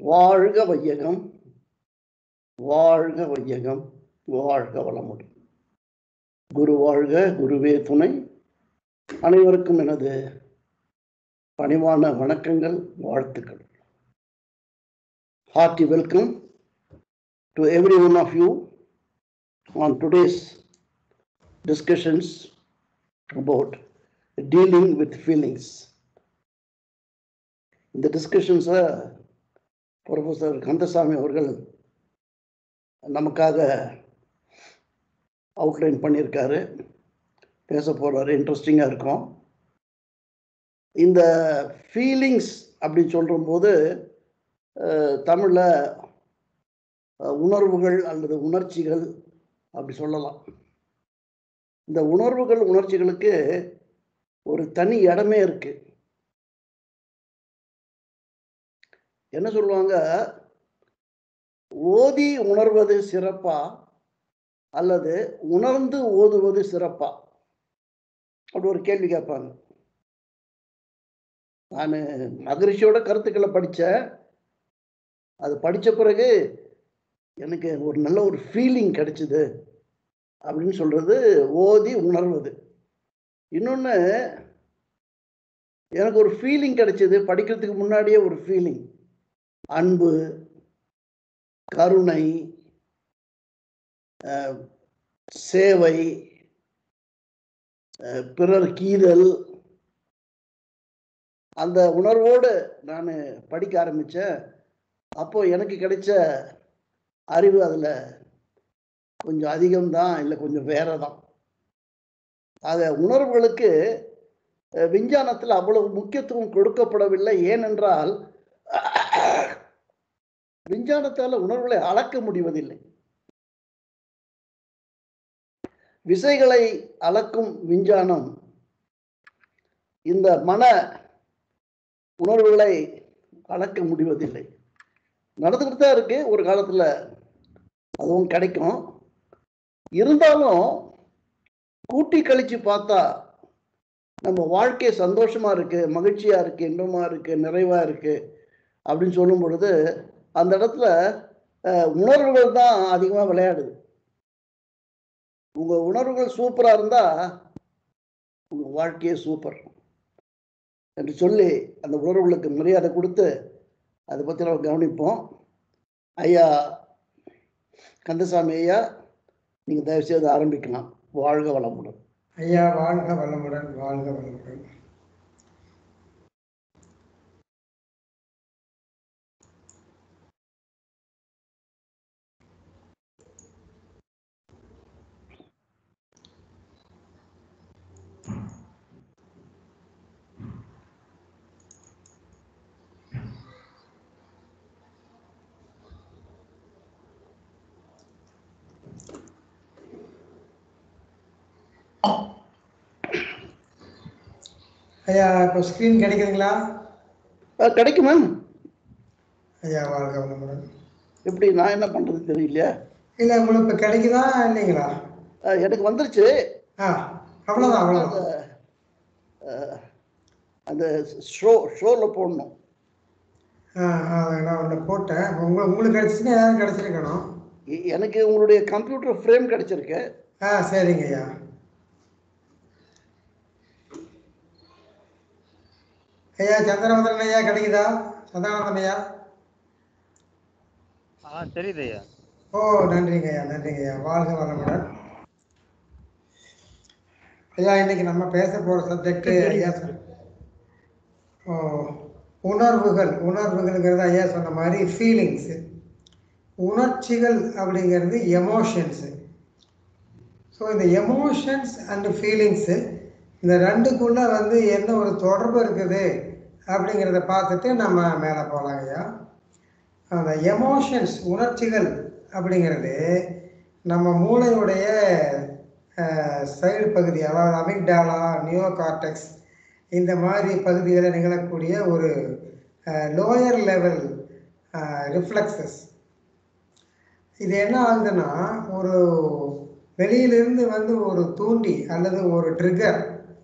வாழ்க வையகம், வாழ்க வையகம், வாழ்க வளமுடன். குரு வாழ்க, குருவே துணை. அனைவருக்கும் எனது பணிவான வணக்கங்கள், வாழ்த்துக்கள். Hearty welcome to every one of you on today's discussions about dealing with feelings. இந்த டிஸ்கஷன்ஸை ப்ரொஃபஸர் கந்தசாமி அவர்கள் நமக்காக அவுட்லைன் பண்ணியிருக்காரு. பேச போகிறாரு, இன்ட்ரெஸ்டிங்காக இருக்கும். இந்த ஃபீலிங்ஸ் அப்படி சொல்லும்போது தமிழில் உணர்வுகள் அல்லது உணர்ச்சிகள் அப்படி சொல்லலாம். இந்த உணர்வுகள் உணர்ச்சிகளுக்கு ஒரு தனி இடமே இருக்கு. என்ன சொல்லுவாங்க, ஓதி உணர்வது சிறப்பா அல்லது உணர்ந்து ஓதுவது சிறப்பா அப்படி ஒரு கேள்வி கேட்பாங்க. நான் மகரிஷியோட கருத்துக்களை படித்தேன். அது படித்த பிறகு எனக்கு ஒரு நல்ல ஒரு ஃபீலிங் கிடைச்சிது அப்படின்னு சொல்றது ஓதி உணர்வது. இன்னொன்று, எனக்கு ஒரு ஃபீலிங் கிடைச்சிது படிக்கிறதுக்கு முன்னாடியே. ஒரு ஃபீலிங், அன்பு, கருணை, சேவை, பிறர் கீதல், அந்த உணர்வோடு நான் படிக்க ஆரம்பித்தேன். அப்போ எனக்கு கிடைச்ச அறிவு அதில் கொஞ்சம் அதிகம்தான், இல்லை கொஞ்சம் வேற தான். ஆக உணர்வுகளுக்கு விஞ்ஞானத்தில் அவ்வளவு முக்கியத்துவம் கொடுக்கப்படவில்லை. ஏனென்றால் விஞ்ஞானத்தால் உணர்வுகளை அளக்க முடிவதில்லை. விசைகளை அளக்கும் விஞ்ஞானம் இந்த மன உணர்வுகளை அளக்க முடிவதில்லை. நடந்துக்கிட்டு தான் இருக்கு. ஒரு காலத்தில் அதுவும் கிடைக்கும். இருந்தாலும் கூட்டி கழிச்சு பார்த்தா நம்ம வாழ்க்கை சந்தோஷமா இருக்கு, மகிழ்ச்சியா இருக்கு, இன்பமா இருக்கு, நிறைவா இருக்கு அப்படின்னு சொல்லும் பொழுது அந்த இடத்துல உணர்வுகள் தான் அதிகமாக விளையாடுது. உங்க உணர்வுகள் சூப்பரா இருந்தா உங்க வாழ்க்கையே சூப்பர் என்று சொல்லி அந்த உணர்வுகளுக்கு மரியாதை கொடுத்து அதை பற்றி நம்ம கவனிப்போம். ஐயா கந்தசாமி ஐயா, நீங்கள் தயவுசெய்து ஆரம்பிக்கலாம். வாழ்க வளமுடன். ஐயா வாழ்க வளமுடன், வாழ்க வளமுடன். ஐயா இப்போ ஸ்க்ரீன் கிடைக்குதுங்களா? கிடைக்கும் மேம். ஐயா வாழ்க வளமுடன். எப்படி நான் என்ன பண்ணுறது தெரியலையா? இல்லை, உங்களுக்கு இப்போ கிடைக்குதா இல்லைங்களா? எனக்கு வந்துருச்சு. அவ்வளோதான் அவ்வளோதான். அந்த ஷோவில் போடணும். நான் ஒன்று போட்டேன். உங்களுக்கு கிடைச்சிச்சுன்னா ஏதாவது கிடைச்சிருக்கணும். எனக்கு உங்களுடைய கம்ப்யூட்டர் ஃப்ரேம் கிடைச்சிருக்கு. சரிங்க ஐயா. ஐயா சந்திரவந்தன் ஐயா கிடைக்குதா? சந்தானந்தன் ஐயா தெரியுது ஐயா. ஓ நன்றிங்க ஐயா, நன்றிங்க ஐயா. வாழ்க வளமுடன். ஐயா இன்னைக்கு நம்ம பேச போகிற சப்ஜெக்ட் ஐயா உணர்வுகள்ங்கிறது ஐயா சொன்ன மாதிரி ஃபீலிங்ஸு. உணர்ச்சிகள் அப்படிங்கிறது எமோஷன்ஸு. ஸோ இந்த எமோஷன்ஸ் அண்டு ஃபீலிங்ஸு இந்த ரெண்டுக்குள்ளே என்ன ஒரு தொடர்பு இருக்குது அப்படிங்கிறத பார்த்துட்டு நம்ம மேலே போகலாம் ஐயா. அந்த எமோஷன்ஸ், உணர்ச்சிகள் அப்படிங்கிறது நம்ம மூளையுடைய சைடு பகுதி, அதாவது அமிக்டாலா, நியோ கார்டெக்ஸ், இந்த மாதிரி பகுதிகளில் நிகழக்கூடிய ஒரு லோயர் லெவல் ரிஃப்ளெக்ஸஸ். இது என்ன ஆகுதுன்னா, ஒரு வெளியிலிருந்து ஒரு தூண்டி அல்லது ஒரு ட்ரிகர்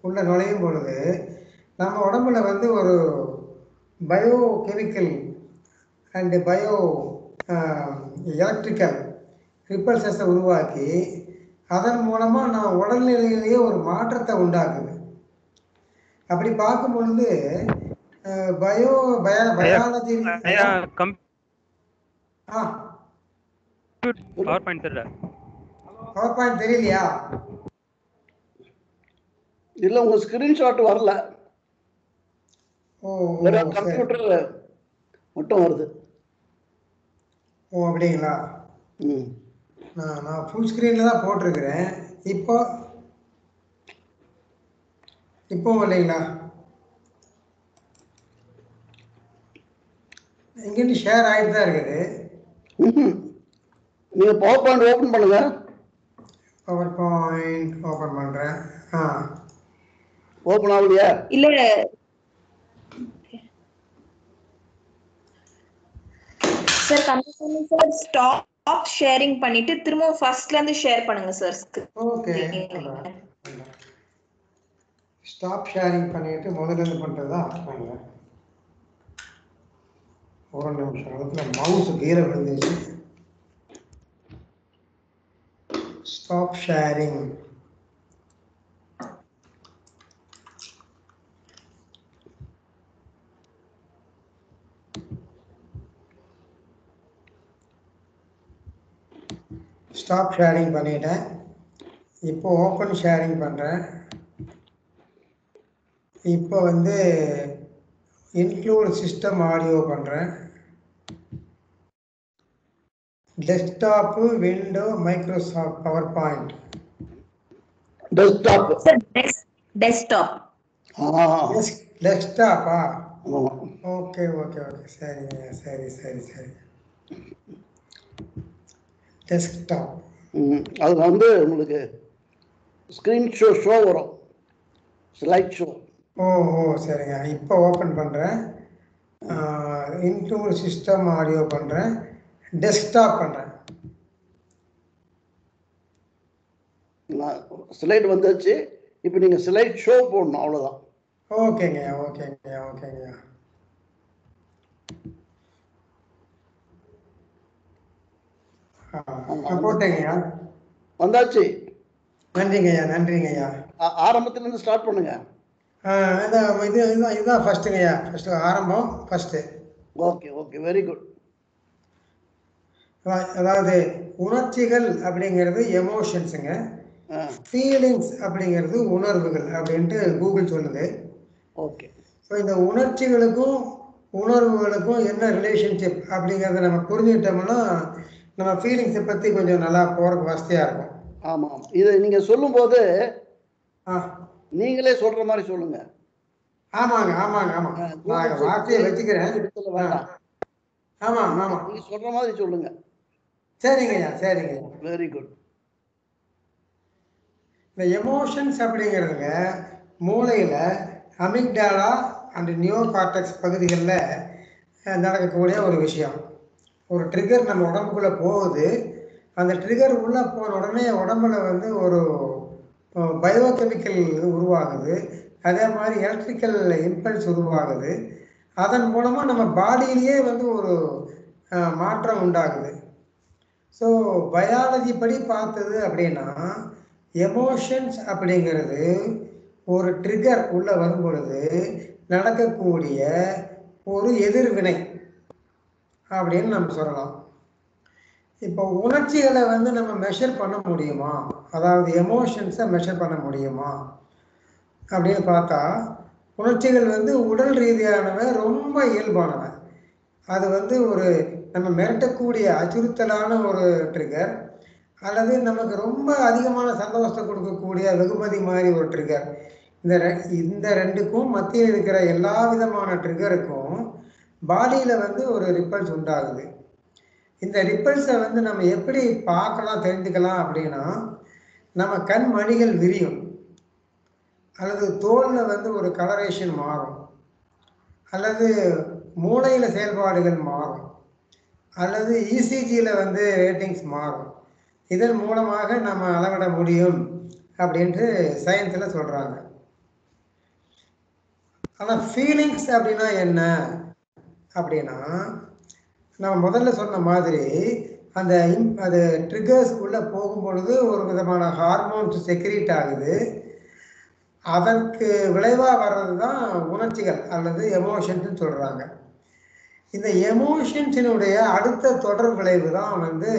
உள்ள நுழையும் பொழுது நம்ம உடம்புல ஒரு பயோகெமிக்கல் அண்டு பயோ எலக்ட்ரிக்கல் ரிப்பல்சஸை உருவாக்கி அதன் மூலமாக நான் உடல்நிலையிலேயே ஒரு மாற்றத்தை உண்டாக்குது. அப்படி பார்க்கும் பொழுது பயாலஜி பவர் பாயிண்ட் தெரியலையா? இல்ல, உங்க ஸ்கிரீன்ஷாட் வரல. கம்ப்யூட்டர் மட்டும் வருது. ஓ, அப்படிங்களா? நான் ஃபுல் ஸ்க்ரீனில் தான் போட்டிருக்கிறேன். இப்போ இல்லைங்களா? இங்கிட்டு ஷேர் ஆகிட்டு தான் இருக்குது. நீங்க பவர் பாயிண்ட் ஓபன் பண்ணுங்க. பவர் பாயிண்ட் ஓபன் பண்றேன். ஓபன் ஆகலையா? இல்ல சார், கண்டிப்பா சார் ஸ்டாப் ஷேரிங் பண்ணிட்டு திரும்ப ஃபர்ஸ்ட்ல இருந்து ஷேர் பண்ணுங்க சார். ஓகே, ஸ்டாப் ஷேரிங் பண்ணிட்டு முதல்ல இருந்து பண்றதா? ஒரு நிமிஷம், அதுல மவுஸ் கீழே விழுந்துச்சு. Stop sharing. ஸ்டாப் ஷேரிங் பண்ணிட்டேன். இப்போ ஓப்பன் ஷேரிங் பண்ணுறேன். இப்போ வந்து இன்க்ளூட் சிஸ்டம் ஆடியோ பண்ணுறேன். Desktop, window, Microsoft PowerPoint. டெஸ்க்டாப்பா? ஓகே, சரிங்க, சரி. டெஸ்க்டாப். அது வந்து உங்களுக்கு ஸ்கிரீன் ஷோ வரும், ஸ்லைட் ஷோ. ஓ, சரிங்க. இப்போ ஓப்பன் பண்ணுறேன். இன்க்ளூட் சிஸ்டம் ஆடியோ பண்ணுறேன். டெஸ்க்டாப் பண்ணுறேன். ஸ்லைட் வந்துச்சு. இப்போ நீங்கள் ஸ்லைட் ஷோ போடணும், அவ்வளோதான். ஓகேங்கய்யா. போட்டேங்கய்யா. வந்தாச்சு. நன்றிங்கய்யா. ஆரம்பத்திலிருந்து ஸ்டார்ட் பண்ணுங்க. இதுதான் ஃபர்ஸ்ட்டுங்கய்யா. ஆரம்பம் ஃபர்ஸ்ட்டு. Okay, very good. அதாவது உணர்ச்சிகள் அப்படிங்கிறது எமோஷன்ஸுங்க, ஃபீலிங்ஸ் அப்படிங்கிறது உணர்வுகள் அப்படின்ட்டு கூகுள் சொல்லுது. ஓகே. ஸோ இந்த உணர்ச்சிகளுக்கும் உணர்வுகளுக்கும் என்ன ரிலேஷன்ஷிப் அப்படிங்கிறத நம்ம புரிஞ்சுக்கிட்டோம்னா நம்ம ஃபீலிங்ஸை பற்றி கொஞ்சம் நல்லா போகிறதுக்கு வசதியாக இருக்கும். ஆமாம், இதை நீங்கள் சொல்லும்போது நீங்களே சொல்கிற மாதிரி சொல்லுங்க. ஆமாங்க. நான் வார்த்தையை வச்சுக்கிறேன். ஆமாம், நீங்கள் சொல்கிற மாதிரி சொல்லுங்க. சரிங்கய்யா. Very good. இந்த எமோஷன்ஸ் அப்படிங்கிறதுங்க மூளையில் அமிக்டாலா அண்ட் நியோ கார்டெக்ஸ் பகுதிகளில் நடக்கக்கூடிய ஒரு விஷயம். ஒரு ட்ரிகர் நம்ம உடம்புக்குள்ளே போகுது. அந்த ட்ரிகர் உள்ளே போன உடனே உடம்புல வந்து ஒரு பயோகெமிக்கல் உருவாகுது. அதே மாதிரி எலக்ட்ரிக்கல் இம்பல்ஸ் உருவாகுது. அதன் மூலமாக நம்ம பாடியிலேயே வந்து ஒரு மாற்றம் உண்டாகுது. ஸோ பயாலஜி படி பார்த்தது அப்படின்னா எமோஷன்ஸ் அப்படிங்கிறது ஒரு ட்ரிகர் உள்ளே வரும் பொழுது நடக்கக்கூடிய ஒரு எதிர்வினை அப்படின்னு நம்ம சொல்லலாம். இப்போ உணர்ச்சிகளை வந்து நம்ம மெஷர் பண்ண முடியுமா, அதாவது எமோஷன்ஸை மெஷர் பண்ண முடியுமா அப்படின்னு பார்த்தா உணர்ச்சிகள் வந்து உடல் ரீதியானவை, ரொம்ப இயல்பானவை. அது வந்து ஒரு நம்ம மிரட்டக்கூடிய அச்சுறுத்தலான ஒரு ட்ரிகர், அல்லது நமக்கு ரொம்ப அதிகமான சந்தோஷத்தை கொடுக்கக்கூடிய வெகுமதி மாதிரி ஒரு ட்ரிகர். இந்த ரெண்டுக்கும் மத்தியில் இருக்கிற எல்லா விதமான ட்ரிகருக்கும் பாடியில் வந்து ஒரு ரிப்பல்ஸ் உண்டாகுது. இந்த ரிப்பல்ஸை வந்து நம்ம எப்படி பார்க்கலாம், தெரிஞ்சுக்கலாம் அப்படின்னா நம்ம கண் மணிகள் விரியும், அல்லது தோலில் வந்து ஒரு கலரேஷன் மாறும், அல்லது மூளையில் செயல்பாடுகள் மாறும், அல்லது இசிஜியில் வந்து ரேட்டிங்ஸ் மாறும். இதன் மூலமாக நம்ம அளவிட முடியும் அப்படின்ட்டு சயின்ஸில் சொல்கிறாங்க. ஆனால் ஃபீலிங்ஸ் அப்படின்னா என்ன அப்படின்னா நம்ம முதல்ல சொன்ன மாதிரி அந்த அது ட்ரிகர்ஸ் உள்ள போகும் பொழுது ஒரு விதமான ஹார்மோன்ஸ் செக்ரீட் ஆகுது. அதற்கு விளைவாக வர்றது தான் உணர்ச்சிகள் அல்லது எமோஷன்ஸ்னு சொல்கிறாங்க. இந்த எமோஷன்ஸினுடைய அடுத்த தொடர் விளைவு தான் வந்து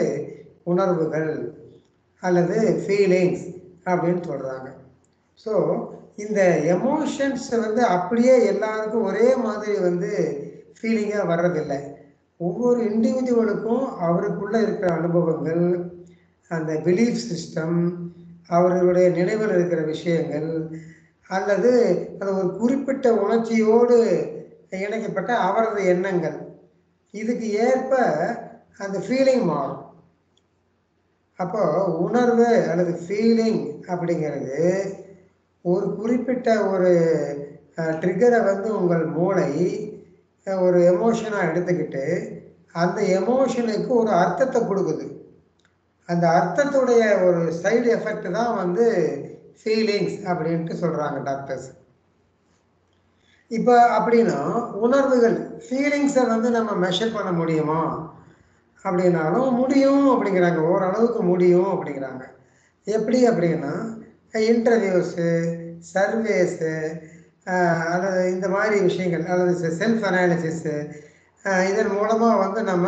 உணர்வுகள் அல்லது ஃபீலிங்ஸ் அப்படின்னு சொல்கிறாங்க. ஸோ இந்த எமோஷன்ஸ் வந்து அப்படியே எல்லாருக்கும் ஒரே மாதிரி வந்து ஃபீலிங்காக வர்றதில்லை. ஒவ்வொரு இண்டிவிஜுவலுக்கும் அவருக்குள்ளே இருக்கிற அனுபவங்கள், அந்த பிலீஃப் சிஸ்டம், அவர்களுடைய நினைவில் இருக்கிற விஷயங்கள் அல்லது அது ஒரு குறிப்பிட்ட உணர்ச்சியோடு இணைக்கப்பட்ட அவரது எண்ணங்கள், இதுக்கு ஏற்ப அந்த ஃபீலிங் மாறும். அப்போ உணர்வு அல்லது ஃபீலிங் அப்படிங்கிறது ஒரு குறிப்பிட்ட ஒரு ட்ரிகரை வந்து உங்கள் மூளை ஒரு எமோஷனாக எடுத்துக்கிட்டு அந்த எமோஷனுக்கு ஒரு அர்த்தத்தை கொடுக்குது. அந்த அர்த்தத்துடைய ஒரு சைடு எஃபெக்ட் தான் வந்து ஃபீலிங்ஸ் அப்படின்ட்டு சொல்கிறாங்க டாக்டர்ஸ். இப்போ அப்படின்னா உணர்வுகள் ஃபீலிங்ஸை வந்து நம்ம மெஷர் பண்ண முடியுமா அப்படின்னாலும் முடியும் அப்படிங்கிறாங்க. ஓரளவுக்கு முடியும் அப்படிங்கிறாங்க. எப்படி அப்படின்னா இன்டர்வியூஸு, சர்வேஸு அல்லது இந்த மாதிரி விஷயங்கள் அல்லது செல்ஃப் அனாலிசிஸு இதன் மூலமாக வந்து நம்ம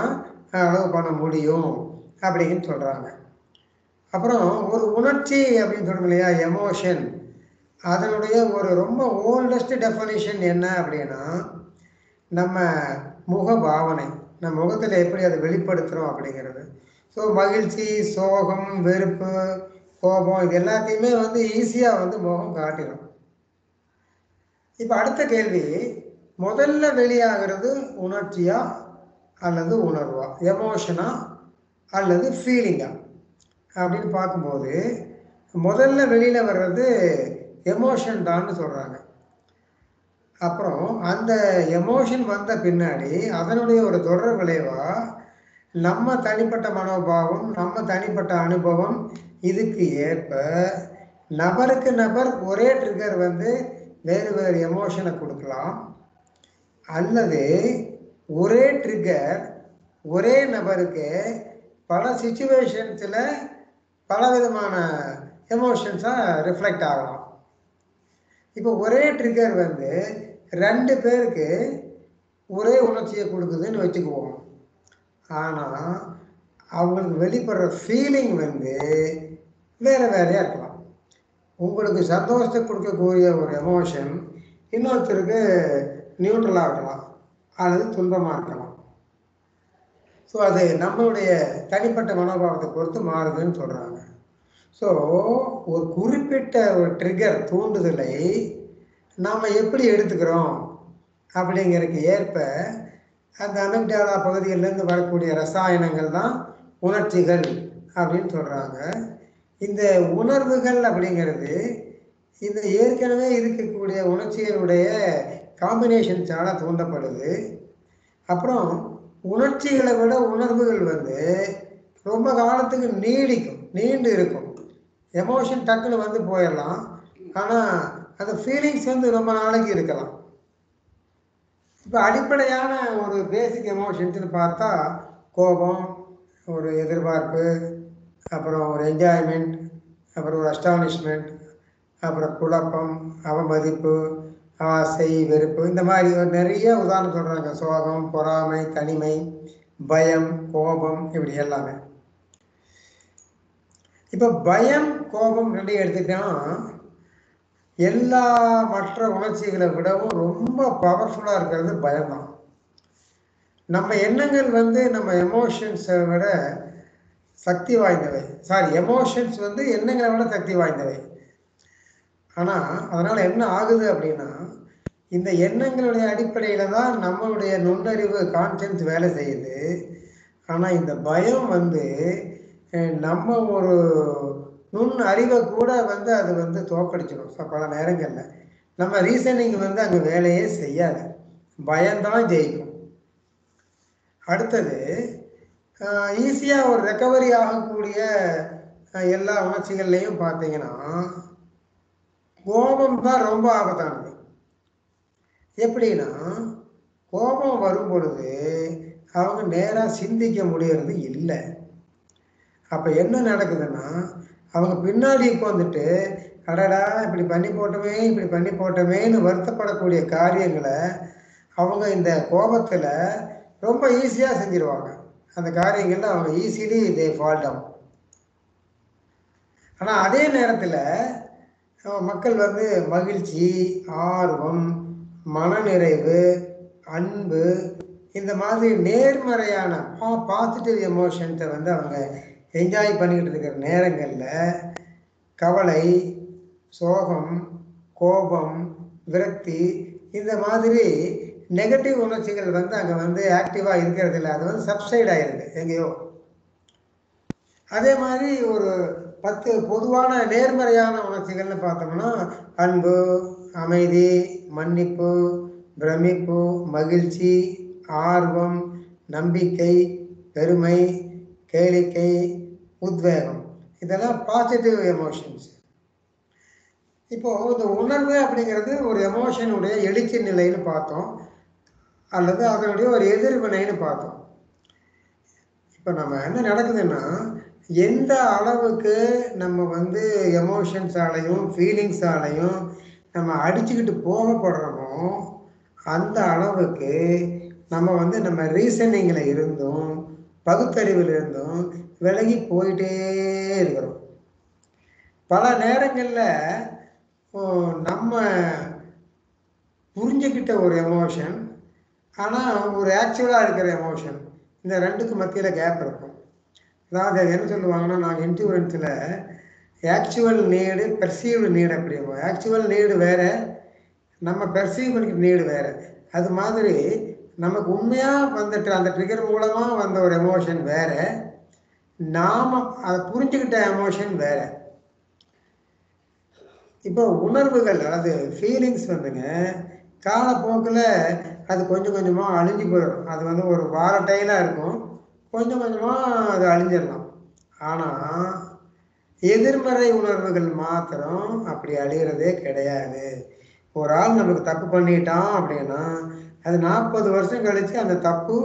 அளவு பண்ண முடியும் அப்படின்னு சொல்கிறாங்க. அப்புறம் ஒரு உணர்ச்சி அப்படின்னு சொல்கிறோம் இல்லையா, எமோஷன், அதனுடைய ஒரு ரொம்ப ஓல்டஸ்ட் டெஃபனிஷன் என்ன அப்படின்னா நம்ம முக பாவனை, நம்ம முகத்தில் எப்படி அதை வெளிப்படுத்துகிறோம் அப்படிங்கிறது. ஸோ மகிழ்ச்சி, சோகம், வெறுப்பு, கோபம் இது எல்லாத்தையுமே வந்து ஈஸியாக வந்து முகம் காட்டிடும். இப்போ அடுத்த கேள்வி, முதல்ல வெளியாகிறது உணர்ச்சியா அல்லது உணர்வா, எமோஷனா அல்லது ஃபீலிங்கா அப்படின்னு பார்க்கும்போது முதல்ல வெளியில் வர்றது எமோஷன் தான்னு சொல்கிறாங்க. அப்புறம் அந்த எமோஷன் வந்த பின்னாடி அதனுடைய ஒரு தொடர் விளைவாக நம்ம தனிப்பட்ட மனோபாவம், நம்ம தனிப்பட்ட அனுபவம், இதுக்கு ஏற்ப நபருக்கு நபர் ஒரே ட்ரிகர் வந்து வேறு வேறு எமோஷனை கொடுக்கலாம். அல்லது ஒரே ட்ரிகர் ஒரே நபருக்கு பல சிச்சுவேஷன்ஸில் பலவிதமான எமோஷன்ஸாக ரிஃப்ளெக்ட் ஆகலாம். இப்போ ஒரே ட்ரிகர் வந்து 2 பேருக்கு ஒரே உணர்ச்சியை கொடுக்குதுன்னு வச்சுக்குவோம். ஆனால் அவங்களுக்கு வெளிப்படுற ஃபீலிங் வந்து வேறு வேறையாக இருக்கலாம். உங்களுக்கு சந்தோஷத்தை கொடுக்கக்கூடிய ஒரு எமோஷன் இன்னொருத்தருக்கு நியூட்ரலாக இருக்கலாம் அல்லது துன்பமாக இருக்கலாம். ஸோ அது நம்மளுடைய தனிப்பட்ட மனோபாவத்தை பொறுத்து மாறுதுன்னு சொல்கிறாங்க. ஸோ ஒரு குறிப்பிட்ட ஒரு ட்ரிகர் தூண்டுதலை நாம் எப்படி எடுத்துக்கிறோம் அப்படிங்கிறதுக்கு ஏற்ப அந்த அமிக்டாலா பகுதிகளிலேருந்து வரக்கூடிய ரசாயனங்கள் தான் உணர்ச்சிகள் அப்படின்னு சொல்கிறாங்க. இந்த உணர்வுகள் அப்படிங்கிறது இந்த ஏற்கனவே இருக்கக்கூடிய உணர்ச்சிகளுடைய காம்பினேஷன்ஸால் தூண்டப்படுது. அப்புறம் உணர்ச்சிகளை விட உணர்வுகள் வந்து ரொம்ப காலத்துக்கு நீண்டு இருக்கும். எமோஷன் டக்குன்னு வந்து போயிடலாம், ஆனால் அந்த ஃபீலிங்ஸ் வந்து ரொம்ப நாளைக்கு இருக்கலாம். இப்போ அடிப்படையான ஒரு பேசிக் எமோஷன்ஸ்னு பார்த்தா கோபம், ஒரு எதிர்பார்ப்பு, அப்புறம் ஒரு என்ஜாய்மெண்ட், அப்புறம் ஒரு அஸ்டானிஷ்மெண்ட், அப்புறம் குழப்பம், அவமதிப்பு, ஆசை, வெறுப்பு, இந்த மாதிரி நிறைய உதாரணம் சொல்கிறாங்க. சோகம், பொறாமை, தனிமை, பயம், கோபம், இப்படி எல்லாமே. இப்போ பயம், கோபம் ரெண்டையும் எடுத்துக்கிட்டோம்னா எல்லா மற்ற உணர்ச்சிகளை விடவும் ரொம்ப பவர்ஃபுல்லாக இருக்கிறது பயம்தான். நம்ம எண்ணங்கள் வந்து நம்ம எமோஷன்ஸை விட சக்தி வாய்ந்தவை. எமோஷன்ஸ் வந்து எண்ணங்களை விட சக்தி வாய்ந்தவை. ஆனால் அதனால் என்ன ஆகுது அப்படின்னா இந்த எண்ணங்களுடைய அடிப்படையில் தான் நம்மளுடைய நுண்ணறிவு கான்ஷியன்ஸ் வேலை செய்யுது. ஆனால் இந்த பயம் வந்து நம்ம ஒரு நுண் அறிவை கூட வந்து அது வந்து தோக்கடிச்சிடும். பல நேரங்களில் நம்ம ரீசனிங் வந்து அங்கே வேலையே செய்யாது, பயம்தான் ஜெயிக்கும். அடுத்தது ஈஸியாக ஒரு ரெக்கவரி ஆகக்கூடிய எல்லா உணர்ச்சிகள்லையும் பார்த்தீங்கன்னா கோபம் தான் ரொம்ப ஆபத்தானது. எப்படின்னா கோபம் வரும் பொழுது அவங்க நேராக சிந்திக்க முடியறது இல்லை. அப்போ என்ன நடக்குதுன்னா, அவங்க பின்னாடி உட்காந்துட்டு அடடா இப்படி பண்ணி போட்டோமேன்னு வருத்தப்படக்கூடிய காரியங்களை அவங்க இந்த கோபத்தில் ரொம்ப ஈஸியாக செஞ்சிருவாங்க. அந்த காரியங்கள்ல அவங்க ஈஸிலி தே ஃபால் டவுன். ஆனால் அதே நேரத்தில் மக்கள் வந்து மகிழ்ச்சி, ஆர்வம், மனநிறைவு, அன்பு, இந்த மாதிரி நேர்மறையான பாசிட்டிவ் எமோஷன்ஸை வந்து அவங்க என்ஜாய் பண்ணிக்கிட்டு இருக்கிற நேரங்களில் கவலை, சோகம், கோபம், விரக்தி, இந்த மாதிரி நெகட்டிவ் உணர்ச்சிகள் வந்து அங்கே வந்து ஆக்டிவாக இருக்கிறது இல்லை. அது வந்து சப்சைட் ஆகிடுது எங்கேயோ. அதே மாதிரி ஒரு 10 பொதுவான நேர்மறையான உணர்ச்சிகள்னு பார்த்தோம்னா அன்பு, அமைதி, மன்னிப்பு, பிரமிப்பு, மகிழ்ச்சி, ஆர்வம், நம்பிக்கை, பெருமை, கேளிக்கை, உத்வேகம், இதெல்லாம் பாசிட்டிவ் எமோஷன்ஸ். இப்போ இந்த உணர்வு அப்படிங்கிறது ஒரு எமோஷனுடைய எழுச்சி நிலைன்னு பார்த்தோம், அல்லது அதனுடைய ஒரு எதிர்வினைன்னு பார்த்தோம். இப்போ நம்ம என்ன நடக்குதுன்னா, எந்த அளவுக்கு நம்ம வந்து எமோஷன்ஸாலையும் ஃபீலிங்ஸாலையும் நம்ம அடிச்சுக்கிட்டு போகப்படுறோமோ அந்த அளவுக்கு நம்ம வந்து நம்ம ரீசனிங்கில் இருந்தும் பகுத்தறிவில் இருந்தும் விலகி போயிட்டே இருக்கிறோம். பல நேரங்களில் நம்ம புரிஞ்சுக்கிட்ட ஒரு எமோஷன், ஆனால் ஒரு ஆக்சுவலாக இருக்கிற எமோஷன், இந்த ரெண்டுக்கு மத்தியில் கேப் இருக்கும். அதாவது என்ன சொல்லுவாங்கன்னா, நாங்கள் இன்சூரன்ஸில் ஆக்சுவல் நீடு, பெர்சீவ்டு நீடு அப்படிங்குவோம். ஆக்சுவல் நீடு வேறு, நம்ம பெர்சீவ் பண்ணிக்கிற நீடு வேறு. அது மாதிரி நமக்கு உண்மையாக வந்துட்டு அந்த ட்ரிகர் மூலமாக வந்த ஒரு எமோஷன் வேறு, நாம் அதை புரிஞ்சுக்கிட்ட எமோஷன் வேறு. இப்போ உணர்வுகள், அதாவது ஃபீலிங்ஸ் வந்துங்க காலப்போக்கில் அது கொஞ்சம் கொஞ்சமாக அழிஞ்சு போயிடும். அது வந்து ஒரு வாலட்டைலாக இருக்கும், கொஞ்சம் கொஞ்சமாக அது அழிஞ்சிடலாம். ஆனால் எதிர்மறை உணர்வுகள் மாத்திரம் அப்படி அழிகிறதே கிடையாது. ஒரு ஆள் நமக்கு தப்பு பண்ணிட்டான் அப்படின்னா அது 40 வருஷம் கழித்து அந்த தப்பு,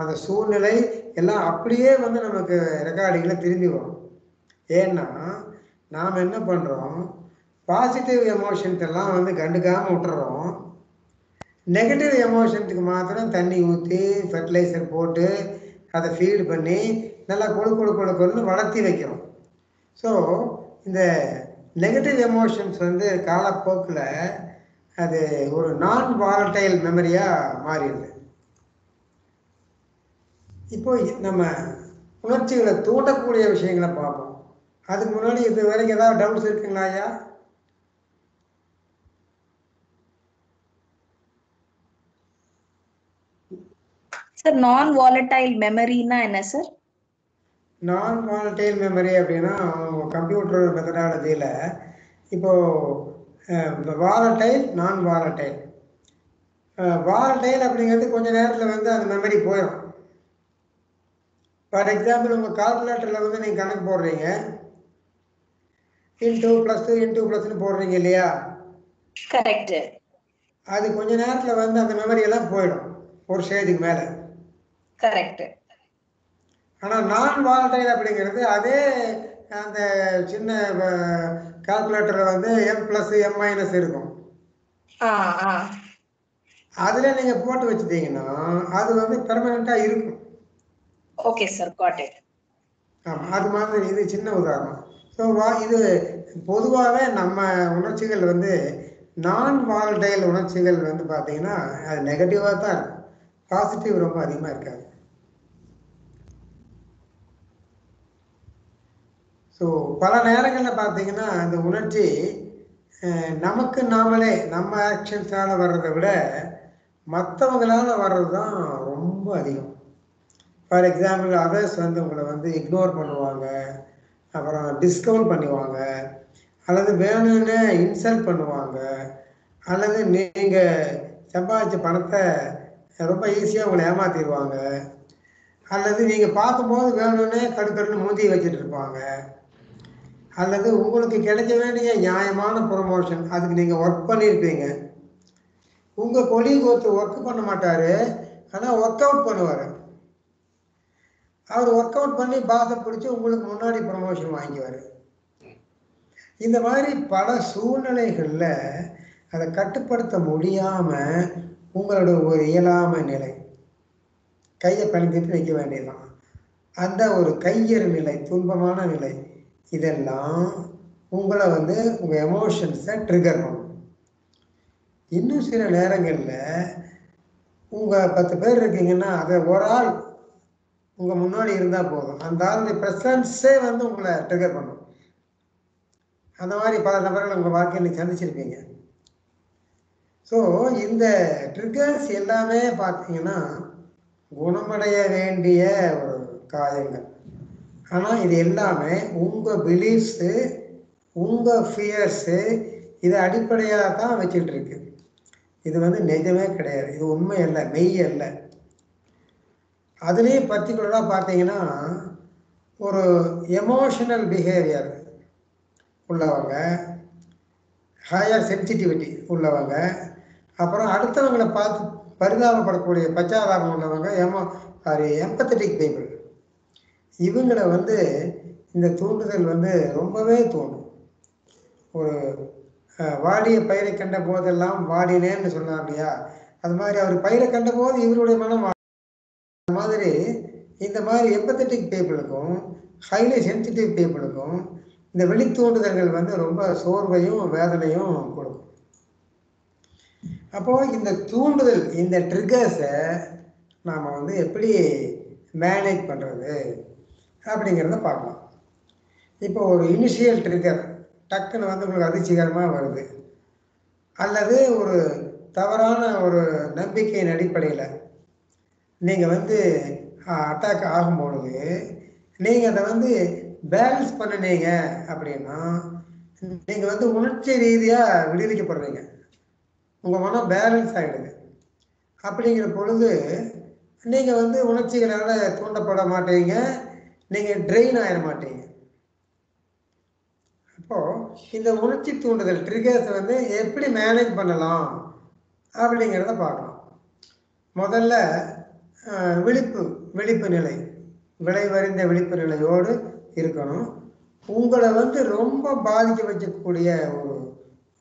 அந்த சூழ்நிலை எல்லாம் அப்படியே வந்து நமக்கு ரெக்கார்டிங்கில் திரும்பி வரும். ஏன்னா நாம் என்ன பண்ணுறோம், பாசிட்டிவ் எமோஷன்ஸ் எல்லாம் வந்து கண்டுக்காமல் விட்டுறோம். நெகட்டிவ் எமோஷன்ஸுக்கு மாத்திரம் தண்ணி ஊற்றி ஃபெர்டிலைசர் போட்டு அதை ஃபீடு பண்ணி நல்லா கொழுன்னு வளர்த்தி வைக்கிறோம். ஸோ இந்த நெகட்டிவ் எமோஷன்ஸ் வந்து காலப்போக்கில் அது ஒரு நான் வாலட்டைல் மெமரியாக மாறிடுது. இப்போ நம்ம உணர்ச்சிகளை தூண்டக்கூடிய விஷயங்களை பார்ப்போம். அதுக்கு முன்னாடி இது வரைக்கும் ஏதாவது டவுட்ஸ் இருக்குங்களா ஐயா? சார் நான் வாலடைல் மெமரினா என்ன சார்? நான் வாலட்டைல் மெமரி அப்படின்னா கம்ப்யூட்டர் மெத்தடாலஜியில் இப்போ வாலட்டைல், நான் வாலட்டைல். வாலட்டைல் அப்படிங்கிறது கொஞ்சம் நேரத்தில் வந்து அந்த மெமரி போயிடும். ஃபார் எக்ஸாம்பிள், உங்கள் கால்குலேட்டரில் வந்து நீங்கள் கணக்கு போடுறீங்க, +2 போடுறீங்க இல்லையா? கரெக்ட். அது கொஞ்ச நேரத்தில் வந்து அந்த மெமரி எல்லாம் போயிடும் ஒரு ஸ்டேஜுக்கு மேலே. கரெக்ட். ஆனால் நான் வாலட்டைல் அப்படிங்கிறது அதே அந்த சின்ன கால்குலேட்டரில் வந்து M+M- இருக்கும். அதில் நீங்கள் போட்டு வச்சுட்டீங்கன்னா அது வந்து பெர்மனண்ட்டாக இருக்கும். Okay sir, got it. ஆமாம், அது மாதிரி இது சின்ன உதாரணம். ஸோ இது பொதுவாகவே நம்ம உணர்ச்சிகள் வந்து நான் வாலட்டைல் உணர்ச்சிகள் வந்து பார்த்தீங்கன்னா அது நெகட்டிவாக தான் இருக்கும், பாசிட்டிவ் ரொம்ப அதிகமாக இருக்காது. ஸோ பல நேரங்களில் பார்த்தீங்கன்னா அந்த உணர்ச்சி நமக்கு நாமளே நம்ம ஆக்ஷன்ஸால் வர்றதை விட மற்றவங்களால் வர்றது தான் ரொம்ப அதிகம். ஃபார் எக்ஸாம்பிள், அதர்ஸ் வந்து உங்களை வந்து இக்னோர் பண்ணுவாங்க, அப்புறம் டிஸ்கவுண்ட் பண்ணுவாங்க, அல்லது வேணும்னு இன்சல்ட் பண்ணுவாங்க, அல்லது நீங்கள் சம்பாதிச்ச பணத்தை ரொம்ப ஈஸியாக உங்களை ஏமாற்றிடுவாங்க, அல்லது நீங்கள் பார்க்கும்போது வேணும்னே கடுக்கடுன்னு மூஞ்சி வச்சுட்டு இருப்பாங்க, அல்லது உங்களுக்கு கிடைக்க வேண்டிய நியாயமான ப்ரொமோஷன் அதுக்கு நீங்கள் ஒர்க் பண்ணியிருப்பீங்க, உங்கள் கொலீக் ஒருத்தர் ஒர்க் பண்ண மாட்டார், ஆனால் ஒர்க் அவுட் பண்ணுவார். அவர் ஒர்க் அவுட் பண்ணி பாஸை பிடிச்சி உங்களுக்கு முன்னாடி ப்ரமோஷன் வாங்கிக்குவார். இந்த மாதிரி பல சூழ்நிலைகளில் அதை கட்டுப்படுத்த முடியாமல் உங்களோட ஒரு இயலாமை நிலை, கையை பிணைஞ்சிட்டு நிற்க வேண்டியதுதான், அந்த ஒரு கையறு நிலை, துன்பமான நிலை, இதெல்லாம் உங்களை வந்து உங்கள் எமோஷன்ஸை ட்ரிகர் பண்ணும். இன்னும் சில நேரங்களில் உங்கள் 10 பேர் இருக்கீங்கன்னா அதை ஒரு ஆள் உங்கள் முன்னாடி இருந்தால் போதும், அந்த ஆளுடைய ப்ரெசன்ஸே வந்து உங்களை ட்ரிகர் பண்ணும். அந்த மாதிரி பல நபர்கள் உங்கள் வாழ்க்கையில் சந்திச்சிருப்பீங்க. ஸோ இந்த ட்ரிகர்ஸ் எல்லாமே பார்த்தீங்கன்னா குணமடைய வேண்டிய ஒரு காயங்கள். ஆனால் இது எல்லாமே உங்கள் பிலீஃப்ஸு, உங்கள் ஃபியர்ஸு இதை அடிப்படையாக தான் வச்சுட்டு இருக்கு. இது வந்து நிஜமே கிடையாது, இது உண்மை அல்ல, மெய் அல்ல. அதுலேயும் பர்டிகுலராக பார்த்தீங்கன்னா ஒரு எமோஷனல் பிஹேவியர் உள்ளவங்க, ஹையர் சென்சிட்டிவிட்டி உள்ளவங்க, அப்புறம் அடுத்தவங்களை பார்த்து பரிதாபப்படக்கூடிய பச்சாதாபம் உள்ளவங்க, எம்பத்தட்டிக் பீப்புள், இவங்களை வந்து இந்த தூண்டுதல் வந்து ரொம்பவே தூண்டும். ஒரு வாடிய பயிரை கண்ட போதெல்லாம் வாடினேன்னு சொன்னார் இல்லையா, அது மாதிரி அவர் பயிரை கண்ட போது இவருடைய மனம் மாதிரி இந்த மாதிரி எம்பத்தட்டிக் பீப்புளுக்கும் ஹைலி சென்சிட்டிவ் பீப்புளுக்கும் இந்த வெளித்தூண்டுதல்கள் வந்து ரொம்ப சோர்வையும் வேதனையும் கொடுக்கும். அப்போது இந்த தூண்டுதல், இந்த ட்ரிகர்ஸை நாம் வந்து எப்படி மேனேஜ் பண்ணுறது அப்படிங்கிறத பார்க்கலாம். இப்போ ஒரு இனிஷியல் ட்ரிகர் டக்குன்னு வந்து உங்களுக்கு அதிர்ச்சிகரமாக வருது, அல்லது ஒரு தவறான ஒரு நம்பிக்கையின் அடிப்படையில் நீங்கள் வந்து அட்டாக் ஆகும்பொழுது நீங்கள் அதை வந்து பேலன்ஸ் பண்ணினீங்க அப்படின்னா நீங்கள் வந்து உணர்ச்சி ரீதியாக விடுவிக்கப்படுறீங்க, உங்கள் மனம் பேலன்ஸ் ஆகிடுது. அப்படிங்கிற பொழுது நீங்கள் வந்து உணர்ச்சிகளால் தூண்டப்பட மாட்டீங்க, நீங்கள் ட்ரெயின் ஆகிட மாட்டீங்க. அப்போது இந்த உணர்ச்சி தூண்டுதல் ட்ரிகர்ஸை வந்து எப்படி மேனேஜ் பண்ணலாம் அப்படிங்கிறத பார்க்கலாம். முதல்ல விழிப்பு நிலை, விளைவறிந்த விழிப்பு நிலையோடு இருக்கணும். உங்களை வந்து ரொம்ப பாதிக்க வைக்கக்கூடிய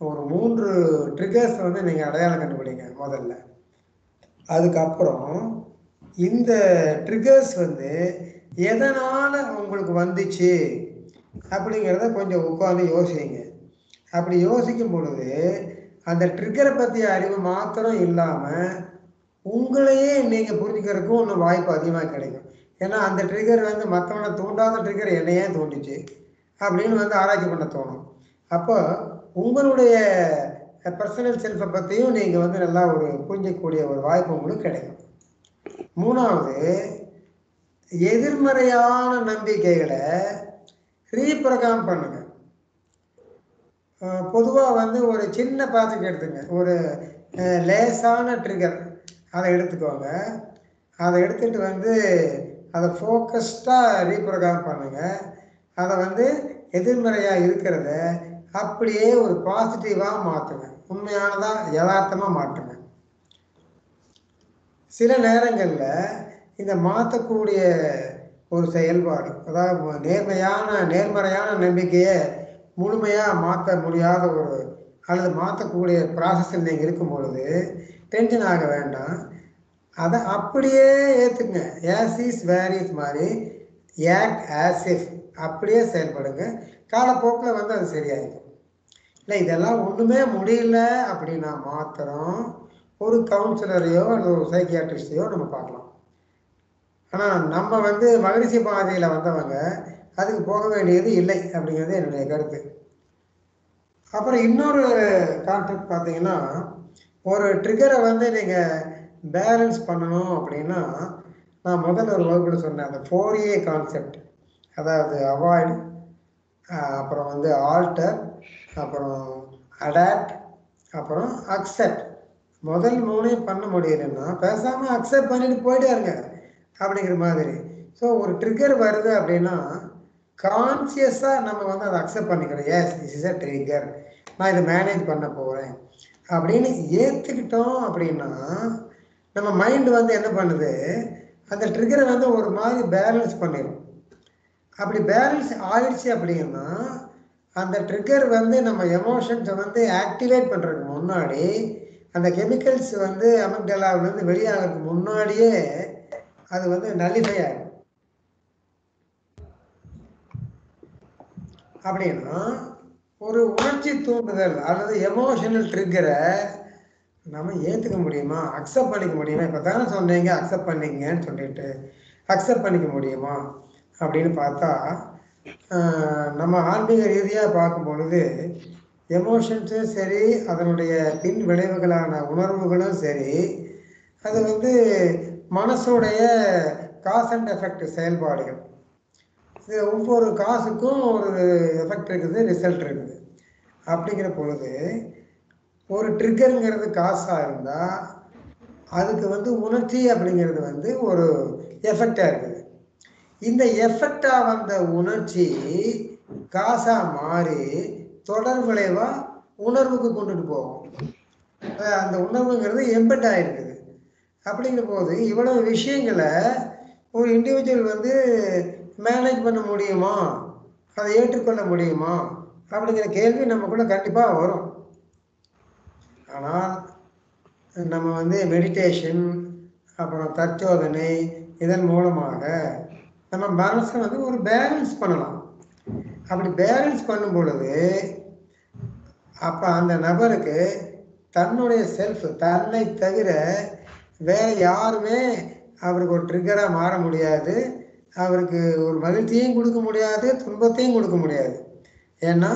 ஒரு 3 ட்ரிகர்ஸ் வந்து நீங்கள் அடையாளம் கண்டுபிடிங்க முதல்ல. அதுக்கப்புறம் இந்த ட்ரிகர்ஸ் வந்து எதனால் உங்களுக்கு வந்துச்சு அப்படிங்கிறத கொஞ்சம் உட்காந்து யோசிங்க. அப்படி யோசிக்கும் பொழுது அந்த ட்ரிகரை பற்றிய அறிவு மாத்திரம் இல்லாமல் உங்களையே நீங்கள் புரிஞ்சுக்கிறதுக்கும் இன்னும் வாய்ப்பு அதிகமாக கிடைக்கும். ஏன்னா அந்த ட்ரிகர் வந்து மற்றவனை தூண்டாத ட்ரிகர் என்னையே தூண்டிச்சு அப்படின்னு வந்து ஆராய்ச்சி பண்ண தோணும். அப்போ உங்களுடைய பர்சனல் செல்ஃபை பற்றியும் நீங்கள் வந்து நல்லா ஒரு புரிஞ்சக்கூடிய ஒரு வாய்ப்பு உங்களுக்கு கிடைக்கும். 3வது, எதிர்மறையான நம்பிக்கைகளை ரீப்ரோகிராம் பண்ணுங்க. பொதுவாக வந்து ஒரு சின்ன ப்ராஜெக்ட் எடுத்துங்க, ஒரு லேசான ட்ரிகர் அதை எடுத்துக்கோங்க. அதை எடுத்துகிட்டு வந்து அதை ஃபோக்கஸ்டாக ரீப்ரோகிராம் பண்ணுங்கள். அதை வந்து எதிர்மறையாக இருக்கிறத அப்படியே ஒரு பாசிட்டிவாக மாற்றுங்க, உண்மையானதாக யதார்த்தமாக மாற்றுங்க. சில நேரங்களில் இந்த மாற்றக்கூடிய ஒரு செயல்பாடு, அதாவது நேர்மறையான நம்பிக்கையை முழுமையாக மாற்ற முடியாத ஒரு அல்லது மாற்றக்கூடிய ப்ராசஸில் நீங்கள் இருக்கும் பொழுது டென்ஷன் ஆக வேண்டாம். அதை அப்படியே ஏற்றுக்குங்க. ஆஸ் இஸ் வேர் இஸ் மாதிரி ஆக்ட் ஆஸ் இஃப், அப்படியே செயல்படுங்க. காலப்போக்கில் வந்து அது சரியாயிடும். இல்லை இதெல்லாம் ஒன்றுமே முடியல அப்படின்னா மாத்திரம் ஒரு கவுன்சிலரையோ அல்லது ஒரு சைக்கியாட்ரிஸ்டையோ நம்ம பார்க்கலாம். ஆனால் நம்ம வந்து மகிழ்ச்சி பாதையில் வந்தவங்க அதுக்கு போக வேண்டியது இல்லை அப்படிங்கிறது என்னுடைய கருத்து. அப்புறம் இன்னொரு கான்செப்ட் பார்த்தீங்கன்னா, ஒரு ட்ரிகரை வந்து நீங்கள் பேலன்ஸ் பண்ணணும் அப்படின்னா நான் முதல்ல ஒரு வகுப்பில் சொன்னேன், அந்த 4A கான்செப்ட். அதாவது அவாய்ட், அப்புறம் வந்து ஆல்டர், அப்புறம் அடாப்ட், அப்புறம் அக்செப்ட். முதல் 3 பண்ண முடியலன்னா பேசாமல் அக்செப்ட் பண்ணிட்டு போயிட்டே இருங்க அப்படிங்கிற மாதிரி. ஸோ ஒரு ட்ரிகர் வருது அப்படின்னா கான்சியஸாக நம்ம வந்து அதை அக்செப்ட் பண்ணிக்கிறோம். Yes, this is a trigger, நான் இதை மேனேஜ் பண்ண போகிறேன் அப்படின்னு ஏற்றுக்கிட்டோம் அப்படின்னா நம்ம மைண்டு வந்து என்ன பண்ணுது, அந்த ட்ரிகரை வந்து ஒரு மாதிரி பேலன்ஸ் பண்ணிடும். அப்படி பேலன்ஸ் ஆயிடுச்சு அப்படின்னா அந்த ட்ரிகர் வந்து நம்ம எமோஷன்ஸை வந்து ஆக்டிவேட் பண்ணுறதுக்கு முன்னாடி அந்த கெமிக்கல்ஸ் வந்து அமிக்டலாவிலேருந்து வெளியாகிறதுக்கு முன்னாடியே அது வந்து நல்லிஃபை ஆகிடும். அப்படின்னா ஒரு உணர்ச்சி தூண்டுதல் அல்லது எமோஷனல் ட்ரிகரை நம்ம ஏற்றுக்க முடியுமா, அக்செப்ட் பண்ணிக்க முடியுமா? இப்போ தானே சொன்னீங்க அக்செப்ட் பண்ணிக்கங்கன்னு சொல்லிட்டு, அக்செப்ட் பண்ணிக்க முடியுமா அப்படின்னு பார்த்தா நம்ம ஆன்மீக ரீதியாக பார்க்கும் பொழுது எமோஷன்ஸும் சரி, அதனுடைய பின் விளைவுகளான உணர்வுகளும் சரி, அது வந்து மனசுடைய காஸ் அண்ட் எஃபெக்ட் செயல்பாடுகள். இது ஒவ்வொரு காசுக்கும் ஒரு எஃபெக்ட் இருக்குது, ரிசல்ட் இருக்குது. அப்படிங்கிற பொழுது ஒரு ட்ரிகருங்கிறது காசாக இருந்தால் அதுக்கு வந்து உணர்ச்சி அப்படிங்கிறது வந்து ஒரு எஃபெக்டாக இருக்குது. இந்த எஃபெக்டாக வந்த உணர்ச்சி காசாக மாறி தொடர் விளைவாக உணர்வுக்கு கொண்டுட்டு போகும். அந்த உணர்வுங்கிறது எம்பெட் ஆகிருக்குது. அப்படிங்கிற போது இவ்வளவு விஷயங்களை ஒரு இண்டிவிஜுவல் வந்து மேனேஜ் பண்ண முடியுமா, அதை ஏற்றுக்கொள்ள முடியுமா அப்படிங்கிற கேள்வி நமக்குள்ள கண்டிப்பாக வரும். ஆனால் நம்ம வந்து மெடிடேஷன் அப்புறம் தற்சோதனை இதன் மூலமாக நம்ம மனசை வந்து ஒரு பேலன்ஸ் பண்ணலாம். அப்படி பேலன்ஸ் பண்ணும் பொழுது அப்போ அந்த நபருக்கு தன்னுடைய செல்ஃப், தன்னை தவிர வேற யாருமே அவருக்கு ஒரு ட்ரிகராக மாற முடியாது, அவருக்கு ஒரு மகிழ்ச்சியையும் கொடுக்க முடியாது, துன்பத்தையும் கொடுக்க முடியாது. ஏன்னா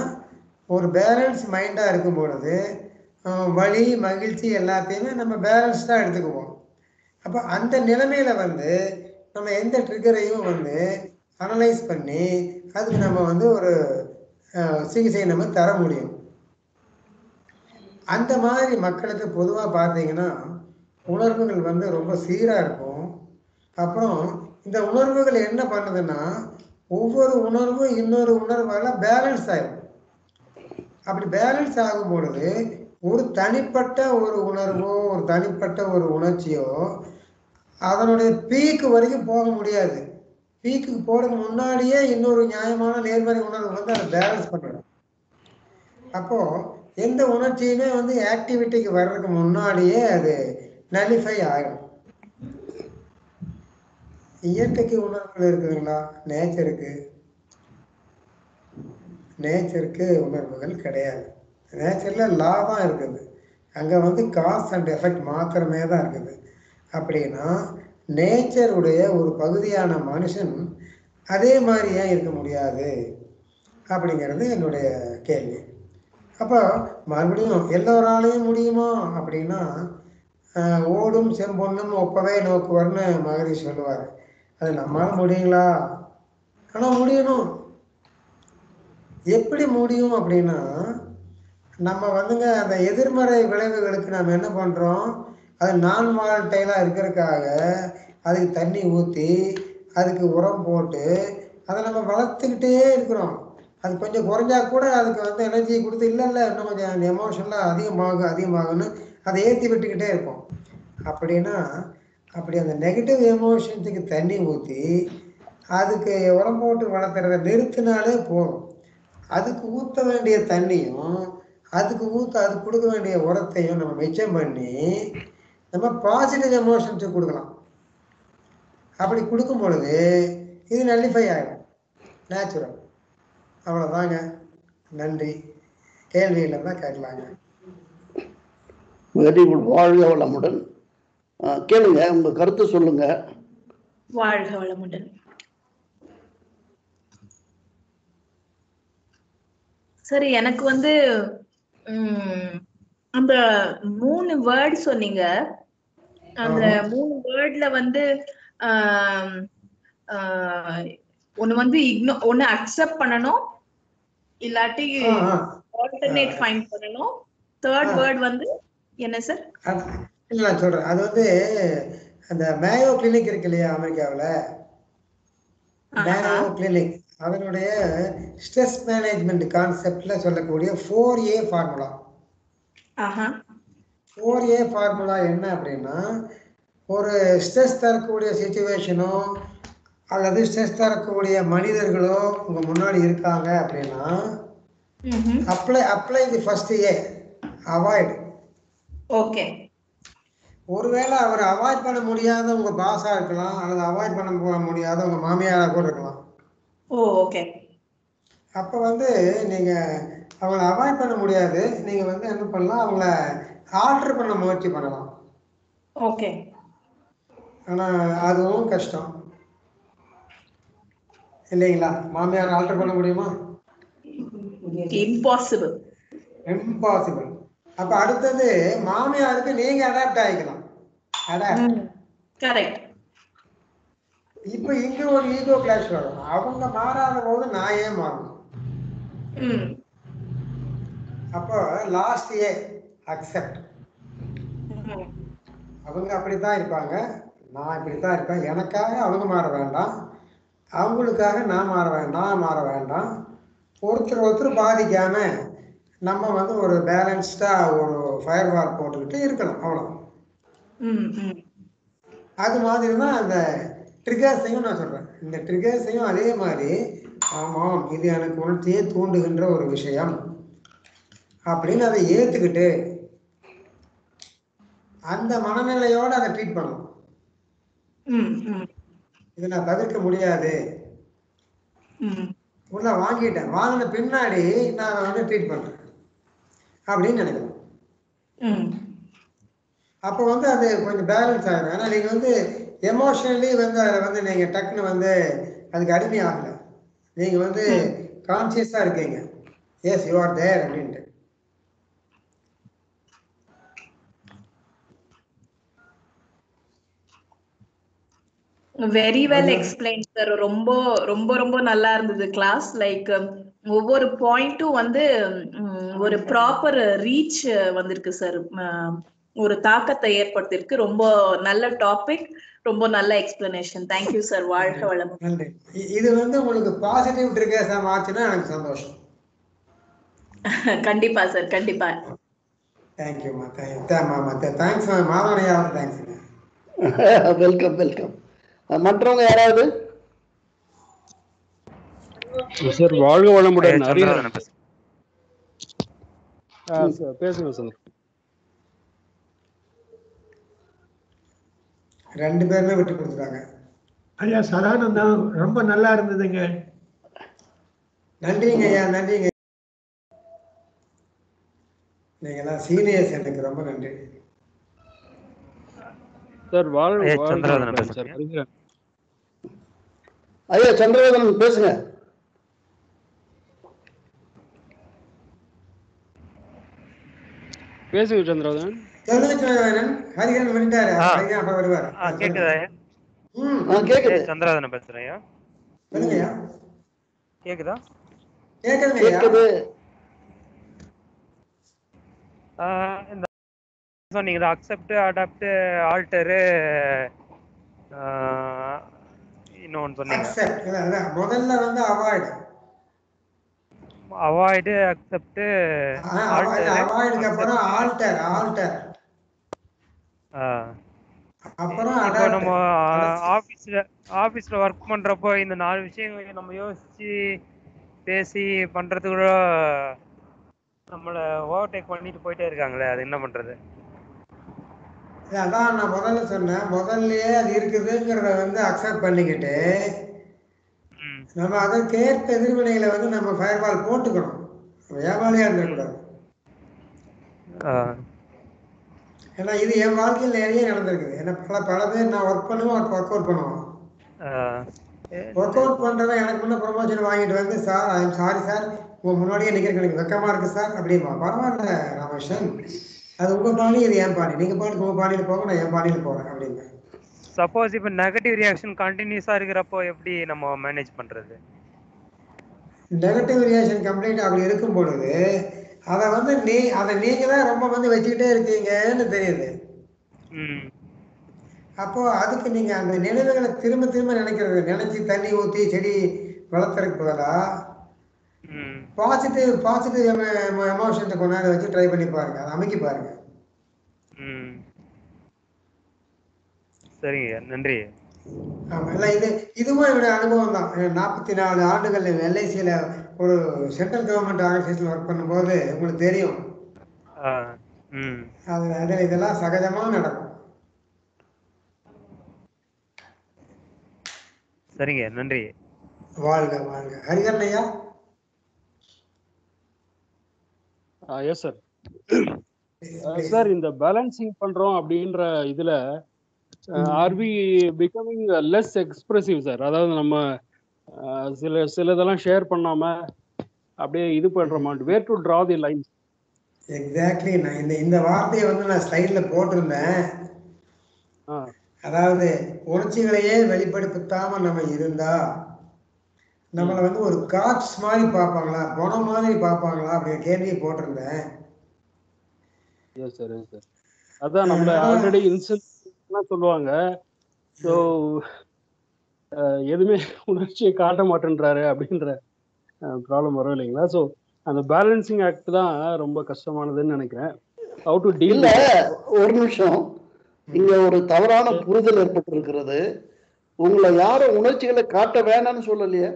ஒரு பேலன்ஸ் மைண்டாக இருக்கும் பொழுது வலி மகிழ்ச்சி எல்லாத்தையுமே நம்ம பேலன்ஸ்டாக எடுத்துக்குவோம். அப்போ அந்த நிலைமையில வந்து நம்ம எந்த ட்ரிகரையும் வந்து அனலைஸ் பண்ணி அதுக்கு நம்ம வந்து ஒரு சிகிச்சையை நம்ம தர முடியும். அந்த மாதிரி மக்களுக்கு பொதுவாக பார்த்தீங்கன்னா உணர்வுகள் வந்து ரொம்ப சீராக இருக்கும். அப்புறம் இந்த உணர்வுகள் என்ன பண்ணுதுன்னா ஒவ்வொரு உணர்வும் இன்னொரு உணர்வால பேலன்ஸ் ஆகிடும். அப்படி பேலன்ஸ் ஆகும் பொழுது ஒரு தனிப்பட்ட ஒரு உணர்வோ ஒரு தனிப்பட்ட ஒரு உணர்ச்சியோ அதனுடைய பீக்கு வரைக்கும் போக முடியாது. பீக்குக்கு போறதுக்கு முன்னாடியே இன்னொரு நியாயமான நேர்மறை உணர்வு வந்து அதை பேலன்ஸ் பண்ணிடும். அப்போ எந்த உணர்ச்சியுமே வந்து ஆக்டிவிட்டிக்கு வர்றதுக்கு முன்னாடியே அது நல்லிஃபை ஆகிடும். இயற்கைக்கு உணர்வுகள் இருக்குதுங்களா? நேச்சருக்கு உணர்வுகள் கிடையாது. நேச்சரில் லா தான் இருக்குது. அங்கே வந்து காஸ் அண்ட் எஃபெக்ட் மாத்திரமே தான் இருக்குது. அப்படின்னா நேச்சருடைய ஒரு பகுதியான மனுஷன் அதே மாதிரி ஏன் இருக்க முடியாது அப்படிங்கிறது என்னுடைய கேள்வி. அப்போ மறுபடியும் எல்லோராலையும் முடியுமா அப்படின்னா ஓடும் செம்பொண்ணும் ஒப்பவே நோக்குவார்னு மகரிஷி சொல்லுவார். அது நம்மளால முடியுங்களா? ஆனால் முடியணும். எப்படி முடியும் அப்படின்னா நம்ம வந்துங்க அந்த எதிர்மறை விளைவுகளுக்கு நம்ம என்ன பண்ணுறோம், அது நான் வால்டைலாக இருக்கிறதுக்காக அதுக்கு தண்ணி ஊற்றி அதுக்கு உரம் போட்டு அதை நம்ம வளர்த்துக்கிட்டே இருக்கிறோம். அது கொஞ்சம் குறைஞ்சா கூட அதுக்கு வந்து எனர்ஜி கொடுத்து இல்லை இன்னும் கொஞ்சம் அந்த எமோஷன்லாம் அதிகமாகுன்னு அதை ஏற்றி விட்டுக்கிட்டே இருப்போம். அப்படின்னா அப்படி அந்த நெகட்டிவ் எமோஷன்ஸுக்கு தண்ணி ஊற்றி அதுக்கு உரம் போட்டு வளர்த்துறத நிறுத்தினாலே போதும். அதுக்கு ஊற்ற வேண்டிய தண்ணியும் அதுக்கு கொடுக்க வேண்டிய உரத்தையும் நம்ம மிச்சம் பண்ணி நம்ம பாசிட்டிவ் எமோஷன்ஸுக்கு கொடுக்கலாம். அப்படி கொடுக்கும் பொழுது இது நல்லிஃபை ஆகிடும், நேச்சுரல். அவ்வளோதாங்க. நன்றி. கேள்வி இல்லைன்னா கேட்கலாங்க. Very good. வாழ்க வளமுடன். கேளுங்க, உங்க கருத்து சொல்லுங்க. வாழ்க வளமுடன். சரி, எனக்கு வந்து அந்த 3 வேர்ட் சொன்னீங்க. அந்த 3 வேர்ட்ல வந்து ஒன்னு வந்து ஒன்னு அக்செப்ட் பண்ணணும், இல்லாட்டி ஆல்டர்னேட் ஃபைண்ட் பண்ணணும். தேர்ட் வேர்ட் வந்து என்ன சார்? இல்ல நான் சொல்றேன். அது வந்து அந்த மேயோ கிளினிக் இருக்கு இல்லையா அமெரிக்காவில், மேயோ கிளினிக் அதனுடைய ஸ்ட்ரெஸ் மேனேஜ்மெண்ட் கான்செப்ட்ல சொல்லக்கூடிய 4A ஃபார்முலா. 4A ஃபார்முலா என்ன அப்படின்னா ஒரு ஸ்ட்ரெஸ் தரக்கூடிய சுச்சுவேஷனோ அல்லது ஸ்ட்ரெஸ் தரக்கூடிய மனிதர்களோ உங்க முன்னாடி இருக்காங்க அப்படின்னா apply the first A, avoid. Okay. ஒருவேளை அவர் அவாய்ட் பண்ண முடியாத உங்க பாஸா இருக்கலாம், அல்லது அவாய்ட் பண்ண முடியாத உங்க மாமியாரா கூட இருக்கலாம். ஓகே. அப்போ வந்து நீங்க அவங்கள அவாய்ட் பண்ண முடியாது, நீங்க வந்து என்ன பண்ணலாம், அவங்கள ஆல்டர் பண்ண முயற்சி பண்ணலாம். ஓகே. ஆனா அதுவும் கஷ்டம் இல்லைங்களா? மாமியார் ஆல்டர் பண்ண முடியுமா? இம்பாசிபிள். இம்பாசிபிள். அப்ப அடுத்தது மாமியாருக்கு நீங்க அடாப்ட் ஆகிக்கலாம். கரெக்ட். இப்ப இங்க ஒரு ஈகோ கிளாஷ் வரும். அவங்க மாறாத போது நான் ஏன் மாறணும்? அப்போ லாஸ்ட் ஏ, அக்செப்ட். அவங்க அப்படித்தான் இருப்பாங்க, நான் இப்படித்தான் இருப்பேன். எனக்காக அவங்க மாற வேண்டாம், அவங்களுக்காக நான் மாற வேண்டாம். ஒருத்தர் பாதிக்காம நம்ம வந்து ஒரு பேலன்ஸ்டா ஒரு ஃபயர் வால் போட்டுக்கிட்டு இருக்கலாம், அவ்வளோ. அது மாதிரி தான் அந்த ட்ரிகர்ஸையும் நான் சொல்றேன். இந்த ட்ரிகர்ஸையும் அதே மாதிரி, ஆமாம் இது எனக்கு உணர்ச்சியை தூண்டுகின்ற ஒரு விஷயம் அப்படின்னு அதை ஏத்துக்கிட்டு அந்த மனநிலையோட அதை ட்ரீட் பண்ணணும். இதை நான் தவிர்க்க முடியாது, உள்ள வாங்கிட்டேன், வாங்கின பின்னாடி நான் வந்து ட்ரீட் பண்றேன் அப்படின்னு நினைக்கிறேன். அப்போ வந்து அது கொஞ்சம் பேலன்ஸ் ஆகிடும். ஏன்னா நீங்க வந்து எமோஷனலி வந்து அதை வந்து நீங்க டக்குன்னு வந்து அதுக்கு அடிமை ஆகலை. நீங்க வந்து கான்சியஸா இருக்கீங்க, எஸ் யூ ஆர் தேர் அப்படின்ட்டு. Very well explain sir. ரொம்ப ரொம்ப ரொம்ப நல்லா இருந்தது கிளாஸ். லைக் ஒவ்வொரு பாயிண்ட்டும் வந்து ஒரு ப்ராப்பர் ரீச் வந்திருக்கு சார், ஒரு தாக்கத்தை ஏற்படுத்திருக்கு. ரொம்ப நல்ல டாபிக், ரொம்ப நல்ல எக்ஸ்பிளனேஷன். Thank you sir. வாழ்க வளமுடன். நன்றி. இது வந்து உங்களுக்கு பாசிட்டிவ் ட்ரிகர்ஸா மாற்றினா எனக்கு சந்தோஷம். கண்டிப்பா சார், கண்டிப்பா. தேங்க்யூமா, தேங்க்ஸ் மாதவனையா, தேங்க்ஸ். Welcome welcome. மற்றவங்க யாராவது? சார் வாழ்க வளமுடன். பேசுங்க சார். ரெண்டு பேருமே விட்டு கொடுத்துட்டாங்க. ஐயா சதானந்தம் ரொம்ப நல்லா இருந்ததுங்க. நன்றிங்க ஐயா, நன்றிங்க. நீங்கெல்லாம் சீனியர்ஸ், எனக்கு ரொம்ப நன்றி சார். சந்திரவதனன் சார். ஐயா சந்திரவதனன் பேசுங்க. பேசுங்க சந்திரவதனன். சந்திரவதனன். ஹரிகரன் வந்துட்டாரு, ஹரிகரன் வருவார். கேக்குதா? கேக்குது. சந்திரவதனன் பேசுறேன் ஐயா. சொல்லுங்கய்யா. கேக்குதா? கேக்குது. இந்த சொன்னீங்க அக்செப்ட், அடாப்ட், ஆல்டரு, இன்னொன்னு சொன்னீங்க. முதல்ல வந்து அவாய்ட், அக்செப்ட், அவாய்டுக்கு அப்புறம் ஆல்டர், அப்புறம் இப்போ நம்ம ஆபீஸ்ல ஒர்க் பண்றப்போ இந்த 4 விஷயங்கள் நம்ம யோசிச்சு பேசி பண்றது கூட நம்மள ஓவர்டேக் பண்ணிட்டு போயிட்டே இருக்காங்களே, அது என்ன பண்றது? அதான் நான் முதல்ல சொன்னேன், முதல்லயே அது இருக்குதுங்கிறத வந்து அக்செப்ட் பண்ணிக்கிட்டு நம்ம அதற்கேற்ப எதிர்வினைகளை வந்து நம்ம ஃபயர்வால் போட்டுக்கணும். வியாபாரியா இருக்கக்கூடாது. ஏன்னா இது என் வாழ்க்கையில் நிறைய நடந்திருக்குது. ஏன்னா பல பேர் நான் ஒர்க் பண்ணுவோம், ஒர்க் அவுட் பண்ணுவோம். ஒர்க் அவுட் பண்றவன் எனக்கு முன்ன ப்ரொமோஷன் வாங்கிட்டு வந்து, sir I am sorry sir, உங்க முன்னாடியே நிக்கிறதுக்கு எனக்கு வெக்கமா இருக்கு சார் அப்படிமா. பரவாயில்ல ராமகிருஷ்ணன், அது உங்க பாணி, இது என் பாணி, நீங்க பாட்டுக்கு உங்க பாணியில போக, நான் என் பாணியில போறேன் அப்படின்னு. சப்போஸ் இப்ப நெகட்டிவ் ரியாக்ஷன் கண்டினியூஸா இருக்கிறப்போ எப்படி நம்ம மேனேஜ் பண்றது? நெகட்டிவ் ரியாக்ஷன் கம்ப்ளீட் அப்படி இருக்கும் பொழுது அதை வந்து நீங்க தான் ரொம்ப வந்து வச்சுக்கிட்டே இருக்கீங்கன்னு தெரியுது. அப்போ அதுக்கு நீங்க அந்த நினைவுகளை திரும்ப திரும்ப நினைச்சு தண்ணி ஊற்றி செடி வளர்த்துறதுக்கு பதிலா பாசிட்டிவ் எமோஷன்ஸை கொண்டாட வச்சு ட்ரை பண்ணி பாருங்க, அதை அமைக்கி பாருங்க. சரிங்க, நன்றி. ஆமா, இல்லை இதுவும் என்னுடைய அனுபவம் தான். 44 ஆண்டுகள் எல்ஐசியில் ஒரு சென்ட்ரல் கவர்மெண்ட் ஆர்கனைசேஷன் ஒர்க் பண்ணும்போது உங்களுக்கு தெரியும். ஆ, ம். அது இதெல்லாம் சகஜமாக நடக்கும். சரிங்க, நன்றி. வாழ்க வாழ்க. ஹரிஹரன் ஐயா. Yes sir. சார், இந்த பேலன்சிங் பண்றோம் அப்படின்ற இதுல are we becoming less expressive sir? அதாவது நம்ம சிலதெல்லாம் ஷேர் பண்ணாம அப்படியே இது பண்றோமா? Where to draw the lines? Exactly. நான் இந்த வார்த்தையை நான் ஸ்லைடில் போட்டிருந்தேன். அதாவது உணர்ச்சிகளையே வெளிப்படுத்தாம நம்ம இருந்தா நம்மளை ஒரு காட்ஸ் மாதிரி பார்ப்பாங்களா, குணம் மாதிரி பார்ப்பாங்களா அப்படிங்கிற கேள்வியை போட்டிருந்தேன். Yes sir, yes sir. அதான் நம்மள ஆல்ரெடி இன்சென்ட் சொல்லுவாங்க. ஸோ எதுவுமே உணர்ச்சியை காட்ட மாட்டேன்றாரு அப்படின்ற ப்ராப்ளம் வரும் இல்லைங்களா? ஸோ அந்த பேலன்சிங் ஆக்ட் தான் ரொம்ப கஷ்டமானதுன்னு நினைக்கிறேன். How to deal? இல்ல, ஒரு நிமிஷம். இங்க ஒரு தவறான புரிதல் ஏற்பட்டிருக்கிறது. உங்களை யாரும் உணர்ச்சிகளை காட்ட வேணாம்னு சொல்லலையே.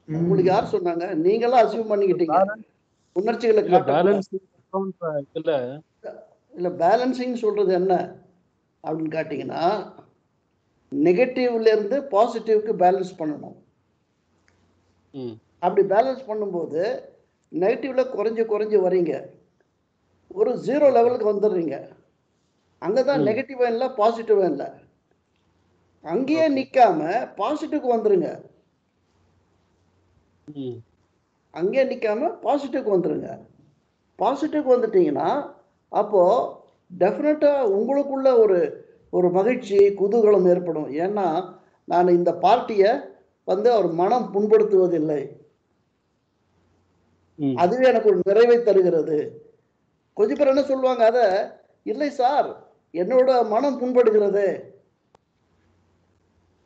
உங்களுக்கு யார் சொன்னாங்க? நீங்களாம் அசியூம் பண்ணிக்கிட்டீங்க உணர்ச்சிகளை காட்ட. இல்ல, பேலன்சிங் சொல்றது என்ன அப்படின்னு காட்டீங்கன்னா, நெகட்டிவ்ல இருந்து பாசிட்டிவ்க்கு பேலன்ஸ் பண்ணணும். அப்படி பேலன்ஸ் பண்ணும்போது நெகட்டிவ்ல குறைஞ்சு வரீங்க, ஒரு 0 லெவலுக்கு வந்துடுறீங்க. அங்கதான் நெகட்டிவா இல்லை, பாசிட்டிவா இல்லை. அங்கேயே நிக்காம பாசிட்டிவ்க்கு வந்துருங்க. அங்கேயே நிக்காம பாசிட்டிவ்க்கு வந்துருங்க. பாசிட்டிவ்க்கு வந்துட்டீங்கன்னா அப்போ டெஃபினட்டா உங்களுக்குள்ள ஒரு மகிழ்ச்சி, குதூகலம் ஏற்படும். ஏன்னா நான் இந்த பார்ட்டியை அவர் மனம் புண்படுத்துவதில்லை, அதுவே எனக்கு ஒரு நிறைவை தருகிறது. கொஞ்சம் பேர் என்ன சொல்லுவாங்க, அத இல்லை சார் என்னோட மனம் புண்படுகிறது,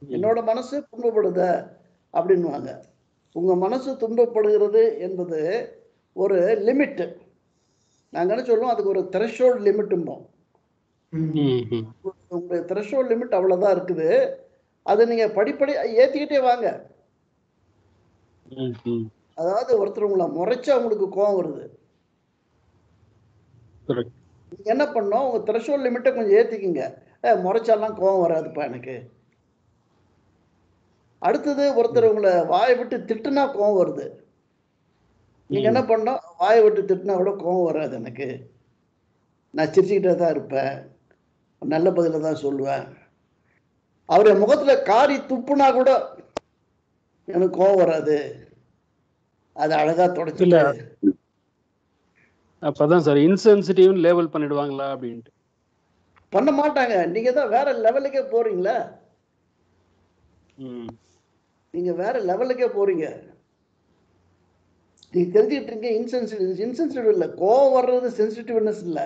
என்னோட மனசு துன்பப்படுத அப்படின்வாங்க. உங்க மனசு துன்பப்படுகிறது என்பது ஒரு லிமிட். நாங்க என்ன சொல்லுவோம், அதுக்கு ஒரு த்ரெஷோல்ட் லிமிட்டும்போம். உங்களுடைய த்ரெஷோல்ட் லிமிட் அவ்வளவுதான் இருக்குது. அதை நீங்க படிப்படி ஏத்திக்கிட்டே வாங்க. அதாவது ஒருத்தர் உங்களை முறைச்சா உங்களுக்கு கோபம் வருது, நீங்க என்ன பண்ணோம், உங்க த்ரெஷோல்ட் லிமிட்டை கொஞ்சம் ஏத்திக்கிங்க. முறைச்சாலாம் கோபம் வராதுப்பா எனக்கு. அடுத்தது ஒருத்தர் உங்களை வாயை விட்டு திட்டுனா கோபம் வருது, நீங்க என்ன பண்ணோம், வாயை விட்டு திட்டுனா கூட கோபம் வராது எனக்கு, நான் சிரிச்சுக்கிட்டே தான் இருப்பேன், நல்ல பதில தான் சொல்லுவேன். அவருடைய முகத்துல காரி துப்புனா கூட எனக்கு கோபம் வராது, அது அழகா தொடச்சில. அப்பதான் சார் இன்சென்சிட்டிவ் லேபிள் பண்ணிடுவாங்களா அப்படின்ட்டு. பண்ண மாட்டாங்க. நீங்க தான் வேற லெவலுக்கே போறீங்களா, நீங்க வேற லெவலுக்கே போறீங்க. நீங்க தெரிஞ்சுக்கிட்டு இருக்கீங்க இன்சென்சிட்டிவ் இல்லை. கோவம் வர்றது சென்சிட்டிவ்னஸ் இல்லை.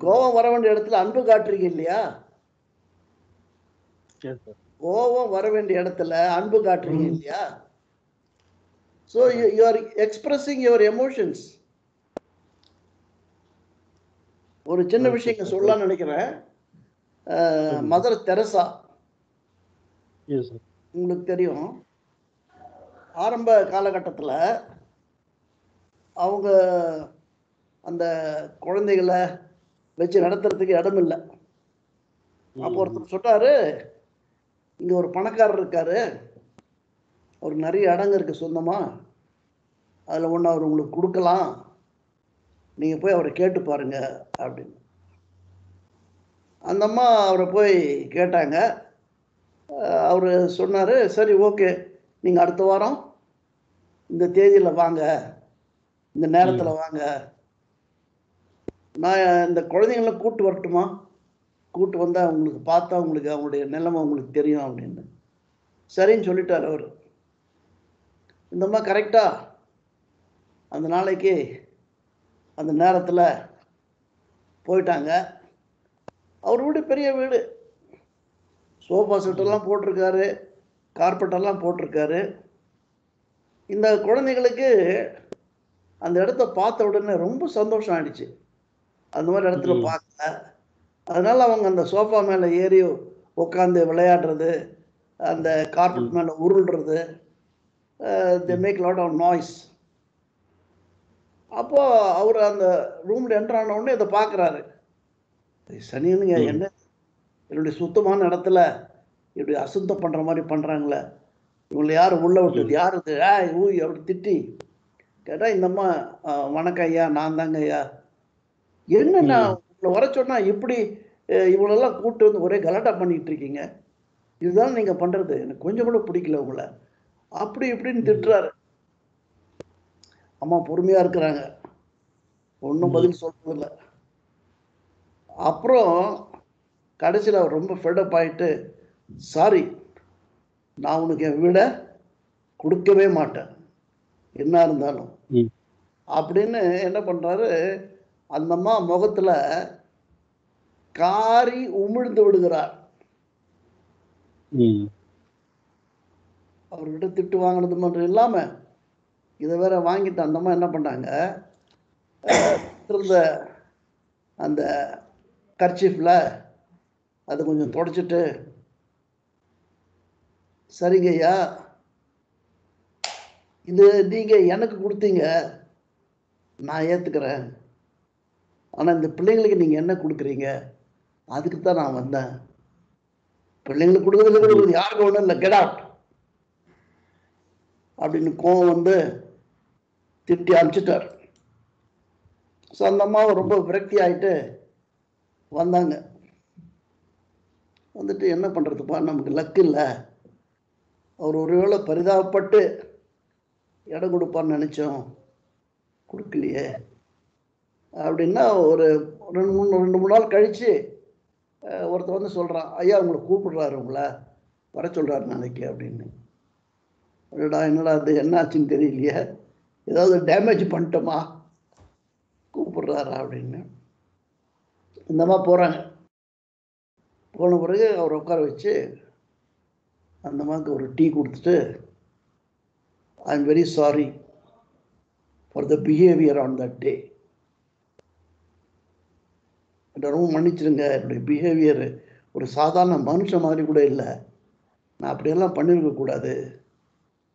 கோவம் வர வேண்டிய இடத்துல அன்பு காட்டுறீங்க இல்லையா, கோவம் வர வேண்டிய இடத்துல அன்பு காட்டுறீங்க இல்லையா. So you are expressing your emotions. ஒரு சின்ன விஷயம் சொல்லலாம்னு நினைக்கிறேன். மதர் தெரசா உங்களுக்கு தெரியும். ஆரம்ப காலகட்டத்தில் அவங்க அந்த குழந்தைகளை வச்சு நடத்துறதுக்கு இடம் இல்லை. அப்போ ஒருத்தர் சொன்னாரு, இங்க ஒரு பணக்காரர் இருக்காரு, ஒரு நிறைய இடங்க இருக்கு சொந்தமா, அதுல ஒன்று அவர் உங்களுக்கு கொடுக்கலாம், நீங்க போய் அவரை கேட்டு பாருங்க அப்படின்னு. அந்த அம்மா அவரை போய் கேட்டாங்க. அவரு சொன்னாரு, சரி ஓகே, நீங்க அடுத்த வாரம் இந்த தேதியில வாங்க, இந்த நேரத்துல வாங்க, நான் இந்த குழந்தைங்கள கூட்டு வரட்டுமா, கூட்டு வந்தா உங்களுக்கு பார்த்தா உங்களுக்கு அவங்களுடைய நிலைமை உங்களுக்கு தெரியும் அப்படின்னு. சரின்னு சொல்லிட்டார் அவர். இந்த மாதிரி கரெக்டா அந்த நாளைக்கு அந்த நேரத்துல போயிட்டாங்க. அவர் வீடு பெரிய வீடு, சோஃபா செட்டெல்லாம் போட்டிருக்காரு, கார்பெட்டெல்லாம் போட்டிருக்காரு. இந்த குழந்தைகளுக்கு அந்த இடத்த பார்த்த உடனே ரொம்ப சந்தோஷம் ஆயிடுச்சு. அந்த மாதிரி இடத்துல பார்க்கல, அதனால அவங்க அந்த சோஃபா மேலே ஏறி உட்காந்து விளையாடுறது, அந்த கார்பெட் மேலே உருள்றது, they make lot of noise. அப்போ அவர் அந்த ரூம்ல என்டர் ஆன உடனே இதை பார்க்குறாரு. சனியனுங்க என்ன என்னுடைய சுத்தமான இடத்துல இப்படி அசுத்தம் பண்ணுற மாதிரி பண்ணுறாங்களே, இவங்களை யார் உள்ளே விட்டது, யார் இது, ஊய் அப்படி திட்டி கேட்டால் இந்த அம்மா வணக்கம் ஐயா, நான் தாங்க ஐயா. என்னண்ணா உங்களை வர சொன்னா இப்படி இவங்களெல்லாம் கூப்பிட்டு வந்து ஒரே கலாட்டா பண்ணிட்டு இருக்கீங்க, இதுதான் நீங்கள் பண்ணுறது, எனக்கு கொஞ்சம் கூட பிடிக்கல உங்களை, அப்படி இப்படின்னு திட்டுறாரு. அம்மா பொறுமையாக இருக்கிறாங்க, ஒன்றும் பதில் சொல்றதில்லை. அப்புறம் கடைசியில் அவர் ரொம்ப ஃபெடப் ஆகிட்டு, சாரி, நான் உனக்கு என் வீடை கொடுக்கவே மாட்டேன் என்ன இருந்தாலும் அப்படின்னு என்ன பண்ணுறாரு, அந்த அம்மா முகத்தில் காரி உமிழ்ந்து விடுகிறார். அவர்கிட்ட திட்டு வாங்கினது மட்டும் இல்லாமல் இதை வேற வாங்கிட்டு அந்த அம்மா என்ன பண்ணாங்க, இருந்த அந்த கர்ச்சீஃபில் அது கொஞ்சம் தொடச்சிட்டு, சரிங்க ஐயா, இது நீங்கள் எனக்கு கொடுத்தீங்க, நான் ஏற்றுக்கிறேன், ஆனால் இந்த பிள்ளைங்களுக்கு நீங்கள் என்ன கொடுக்குறீங்க, அதுக்கு தான் நான் வந்தேன், பிள்ளைங்களுக்கு கொடுக்குறது யாருக்கு ஒன்றும் இல்லை, கெட் அவுட் அப்படின்னு கோவம் வந்து திட்டி அனுப்பிச்சிட்டார். ஸோ அந்த அம்மாவை ரொம்ப விரக்தி ஆகிட்டு வந்தாங்க. வந்துட்டு என்ன பண்ணுறதுப்பா, நமக்கு லக்கு இல்லை, அவர் ஒருவேளை பரிதாபப்பட்டு இடம் கொடுப்பான்னு நினச்சோம், கொடுக்கலையே அப்படின்னா ஒரு ரெண்டு மூணு நாள் கழித்து ஒருத்தர் வந்து சொல்கிறான், ஐயா உங்களை கூப்பிடுறாரு, உங்களை வர சொல்கிறாரு நாளைக்கு அப்படின்னு. என்னடா அது என்னாச்சுன்னு தெரியலையே, ஏதாவது டேமேஜ் பண்ணிட்டோமா, கூப்பிடுறாரா அப்படின்னு. இந்த மாதிரி போகிறாங்க. போன பிறகு அவர் உட்கார வச்சு அந்த அம்மாவுக்கு ஒரு டீ கொடுத்துட்டு, I am very sorry for the behaviour on that day, ரொம்ப மன்னிச்சிருங்க, என்னுடைய பிஹேவியர் ஒரு சாதாரண மனுஷன் மாதிரி கூட இல்லை, நான் அப்படியெல்லாம் பண்ணியிருக்கக்கூடாது,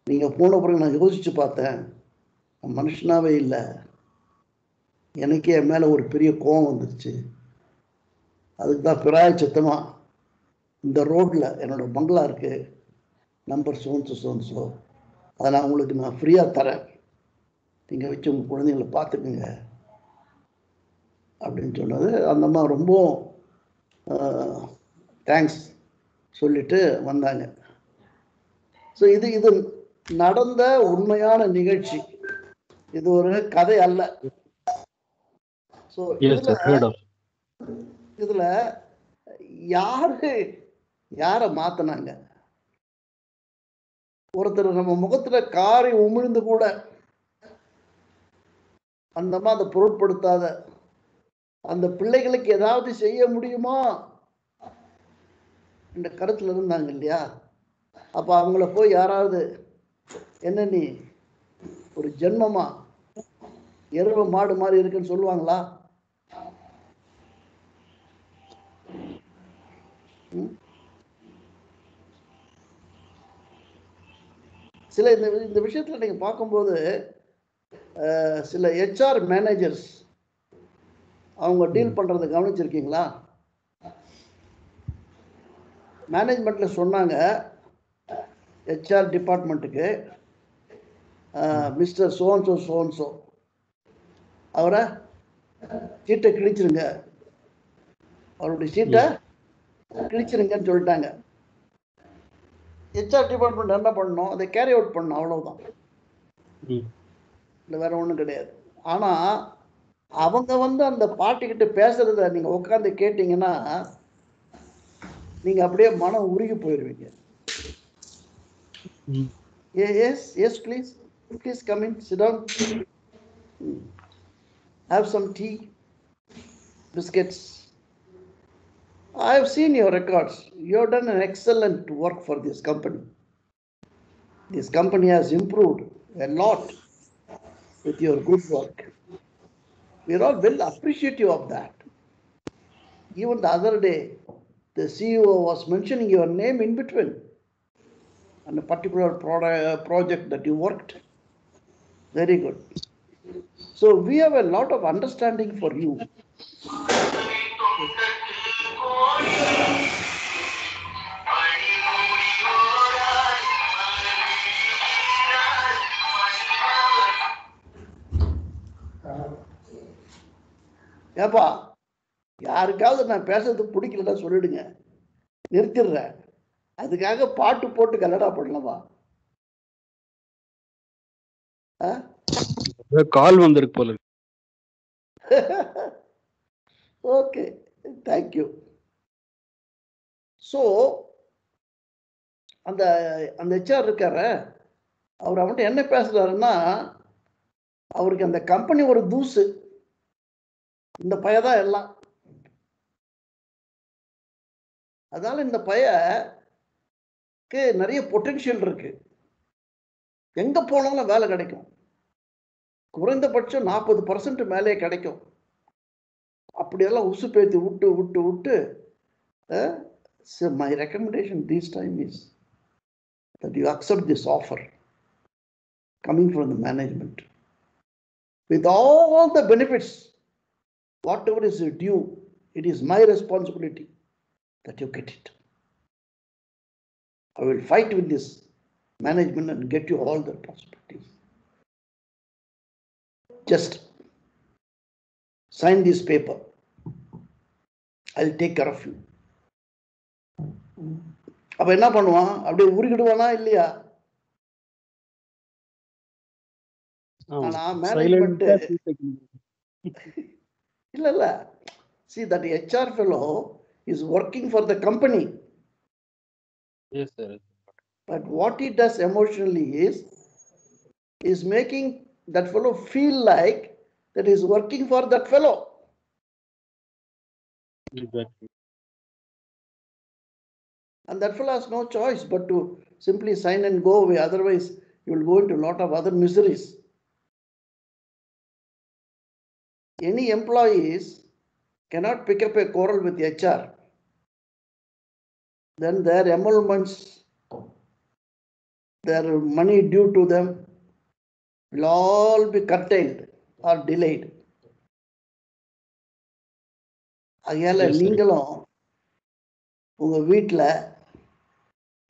நீங்கள் போன பிறகு நான் யோசித்து பார்த்தேன், நான் மனுஷனாகவே இல்லை, எனக்கே என் மேலே ஒரு பெரிய கோபம் வந்துருச்சு, அதுக்கு தான் பிராயச்சித்தமாக இந்த ரோட்டில் என்னோடய பங்களா இருக்குது, நம்பர் சோன்சோ, அதை நான் உங்களுக்கு நான் ஃப்ரீயாக தரேன், நீங்கள் வச்சு உங்கள் குழந்தைங்களை பார்த்துக்குங்க அப்படின்னு சொன்னது. அந்த அம்மா ரொம்ப தேங்க்ஸ் சொல்லிட்டு வந்தாங்க. ஸோ இது நடந்த உண்மையான நிகழ்ச்சி, இது ஒரு கதை அல்ல. ஸோ இதுல யாரை மாத்தினாங்க, ஒருத்தர் நம்ம முகத்துல காரி உமிழ்ந்து கூட அந்த அம்மா அதை பொருட்படுத்தாத, அந்த பிள்ளைகளுக்கு ஏதாவது செய்ய முடியுமா இந்த கருத்துல இருந்தாங்க இல்லையா, அப்ப அவங்கள போய் யாராவது என்ன நீ ஒரு ஜென்மமா எருவ மாடு மாதிரி இருக்குன்னு சொல்லுவாங்களா? சில இந்த விஷயத்துல நீங்க பார்க்கும்போது சில ஹெச்ஆர் மேனேஜர்ஸ் அவங்க டீல் பண்றதை கவனிச்சிருக்கீங்களா? மேனேஜ்மெண்ட்ல சொன்னாங்க ஹெச்ஆர் டிபார்ட்மெண்ட்டுக்கு, மிஸ்டர் சோன்சோ அவரை சீட்டை கிழிச்சிருங்க, அவருடைய சீட்டை கிழிச்சிருங்கன்னு சொல்லிட்டாங்க. ஹெச்ஆர் டிபார்ட்மெண்ட் என்ன பண்ணணும், அதை கேரி அவுட் பண்ணணும், அவ்வளவுதான், இல்லை வேற ஒன்றும் கிடையாது. ஆனால் அவங்க வந்து அந்த பார்ட்டிக்கிட்ட பேசுறத நீங்க உட்காந்து கேட்டீங்கன்னா நீங்க அப்படியே மனம் உருகி போயிடுவீங்க. Yes please come in, sit down, have some tea, biscuits. I have seen your records. You have done an excellent work for this company. This company has improved a lot with your good work. We are all well appreciative of that. Even the other day, the CEO was mentioning your name in between on a particular project that you worked. Very good. So we have a lot of understanding for you. ஏப்பா யாருக்காவது நான் பேசுறது பிடிக்கலன்னா சொல்லிடுங்க, நிறுத்திடுறேன். அதுக்காக பாட்டு போட்டு கல்லடா பண்ணலாமா? கால் வந்திருக்கு போல. Okay, thank you. ஸோ அந்த அந்த ஹெச்ஆர் இருக்கார, அவர் அவன்கிட்ட என்ன பேசுறாருன்னா, அவருக்கு அந்த கம்பெனி ஒரு தூசு, இந்த பையதான் எல்லாம். அதனால இந்த பையக்கு நிறைய பொட்டென்ஷியல் இருக்கு, எங்க போனாலும் வேலை கிடைக்கும், குறைந்தபட்சம் 40% மேலே கிடைக்கும். அப்படியெல்லாம் உசுப்பேத்தி விட்டு விட்டு விட்டு my recommendation this time is that you accept this offer coming from the management with all the benefits, whatever is due. It is my responsibility that you get it. I will fight with this management and get you all the possibilities. Just sign this paper. I'll take care of you. அப்ப என்ன பண்ணுவான்? அப்படியே உருகிடுவானா இல்லையா? ஆனா management இல்ல, see that HR fellow is working for the company. Yes sir. But what he does emotionally is making that fellow feel like that he is working for that fellow. Exactly. And that fellow has no choice but to simply sign and go away. Otherwise, you will go into a lot of other miseries. Any employees cannot pick up a quarrel with HR. Then their emoluments, their money due to them will all be curtailed or delayed. அதனால நீங்களும் உங்க வீட்டில்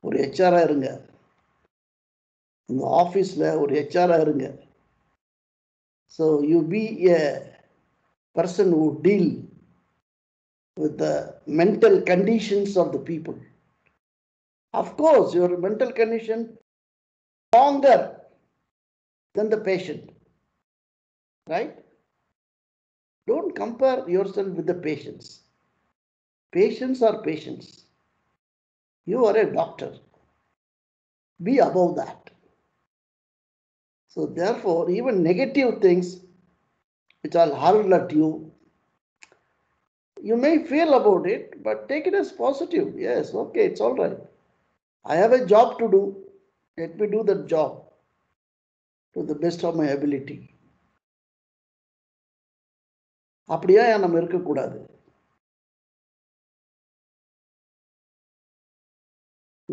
ஒரு ஹெச்ஆரா இருங்க, உங்க ஆஃபீஸில் ஒரு ஹெச்ஆரா இருங்க. So you B a person who deal with the mental conditions of the people. Of course, your mental condition stronger than the patient, right? Don't compare yourself with the patients. Patients are patients. You are a doctor. Be above that. So therefore, even negative things which are hurled at you, you may feel about it, but take it as positive. Yes, okay, it's all right. I have a job to do. Let me do that job to the best of my ability. அப்படியா நம்ம இருக்கக்கூடாது.